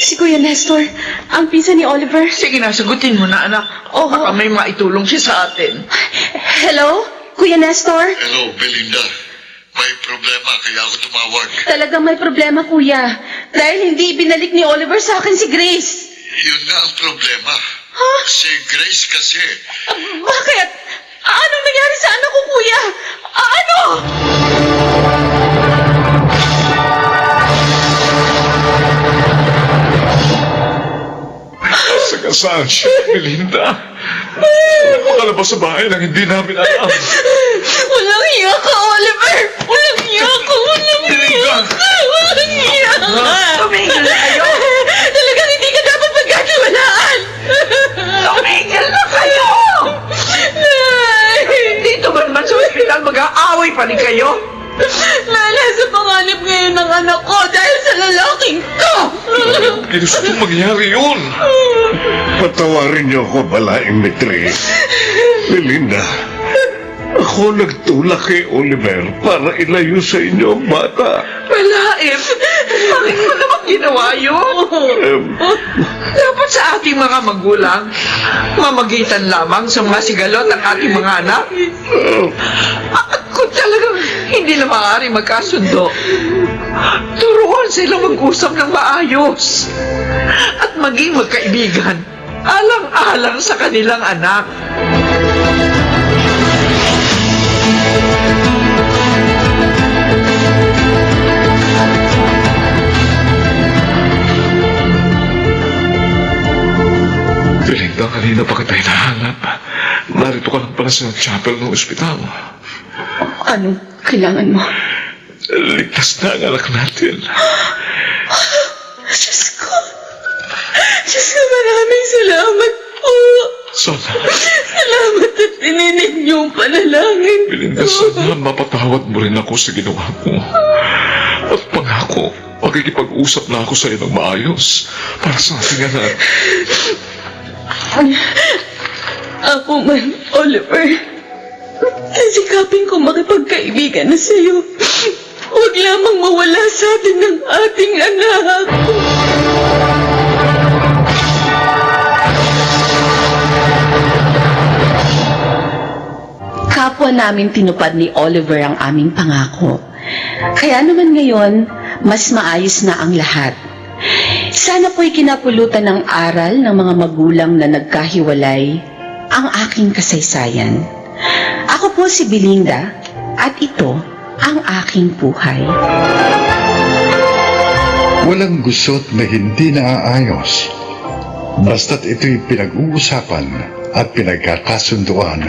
S4: Si Kuya Nestor, ang pinsan ni Oliver.
S7: Sige na, sagutin mo na, anak.
S4: Oo.
S7: Baka may maitulong siya sa atin.
S4: Hello? Kuya Nestor?
S2: Hello, Belinda. May problema kaya ako tumawag.
S4: Talagang may problema, Kuya. Dahil hindi ibinalik ni Oliver sa akin si Grace.
S2: Yun na ang problema. Si Grace kasi.
S4: Bakit? Anong nangyari sa anak ko, Kuya? Ano?
S1: Saan siya, Belinda? Makalabas sa bahay nang hindi namin alam.
S4: Walang iya ka, Oliver! Walang iya ka! Walang iya ka! Walang iya ka!
S7: Tumigil na kayo!
S4: Talagang hindi ka dapat magkatiwalaan!
S7: Tumigil na kayo! Dito ba naman sa ospital mag-aaway pa rin kayo?
S4: Nasa panganib ngayon ng anak ko dahil sa lalaking ko!
S1: Gusto mangyari yun.
S3: Patawarin niyo ako, Balaing Mitre. Belinda, ako nagtulak kay Oliver para ilayo sa inyo ang bata.
S7: Balaim, bakit mo naman ginawa yun? Dapat sa ating mga magulang, mamagitan lamang sa mga sigalot ang ating mga anak. At kung talagang hindi na maaari magkasundo, turuan sila mag-usap ng maayos at maging magkaibigan, alang-alang sa kanilang anak.
S1: Belinda, kanina pa kita hinahanap. Narito ka lang pala sa chapel ng ospital.
S11: Anong kailangan mo?
S1: Ligtas na ang anak natin.
S4: Diyos ko! Diyos ko, maraming salamat po!
S1: Sana,
S4: Salamat at pininig niyo
S11: niyo ang panalangin
S1: Belinda, sana mapatawad mo rin ako sa ginawa ko. At pangako, makikipag-usap na ako sa iyo ng maayos para sa ating anak.
S11: Ako man, Oliver. Sisikapin ko makipagkaibigan na sa'yo. Huwag lamang mawala sa atin ng ating anak.
S5: Kapwa namin tinupad ni Oliver ang aming pangako. Kaya naman ngayon, mas maayos na ang lahat. Sana po'y kinapulutan ng aral ng mga magulang na nagkahiwalay ang aking kasaysayan. Ako po si Belinda at ito ang aking buhay.
S8: Walang gusot na hindi naaayos. Basta't ito'y pinag-uusapan at pinagkakasunduan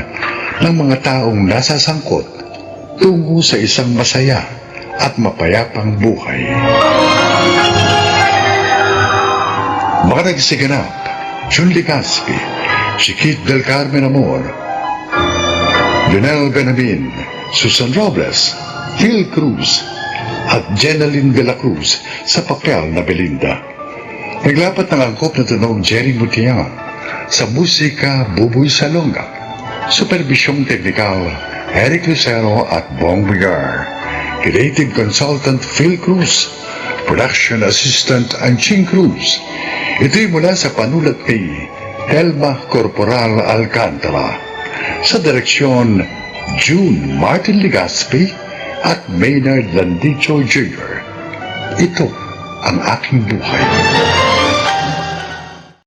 S8: ng mga taong nasasangkot tungo sa isang masaya at mapayapang buhay. Mga nagsiganap, Jun Ligaspi, Chiquit del Carmen Amor, Lionel Benamin, Susan Robles, Phil Cruz, at Jenaline de la Cruz sa papel na Belinda. Naglapat ng angkop na tunog Jerry Mutian, sa musika Buboy Salonga, supervisyong teknikal Eric Lucero at Bong Bigar, creative consultant Phil Cruz, production assistant Anching Cruz. Ito'y mula sa panulat kay Helma Corporal Alcantara, sa direksyon June Martin Ligaspi at Maynard Landicho Jr. Ito ang aking buhay.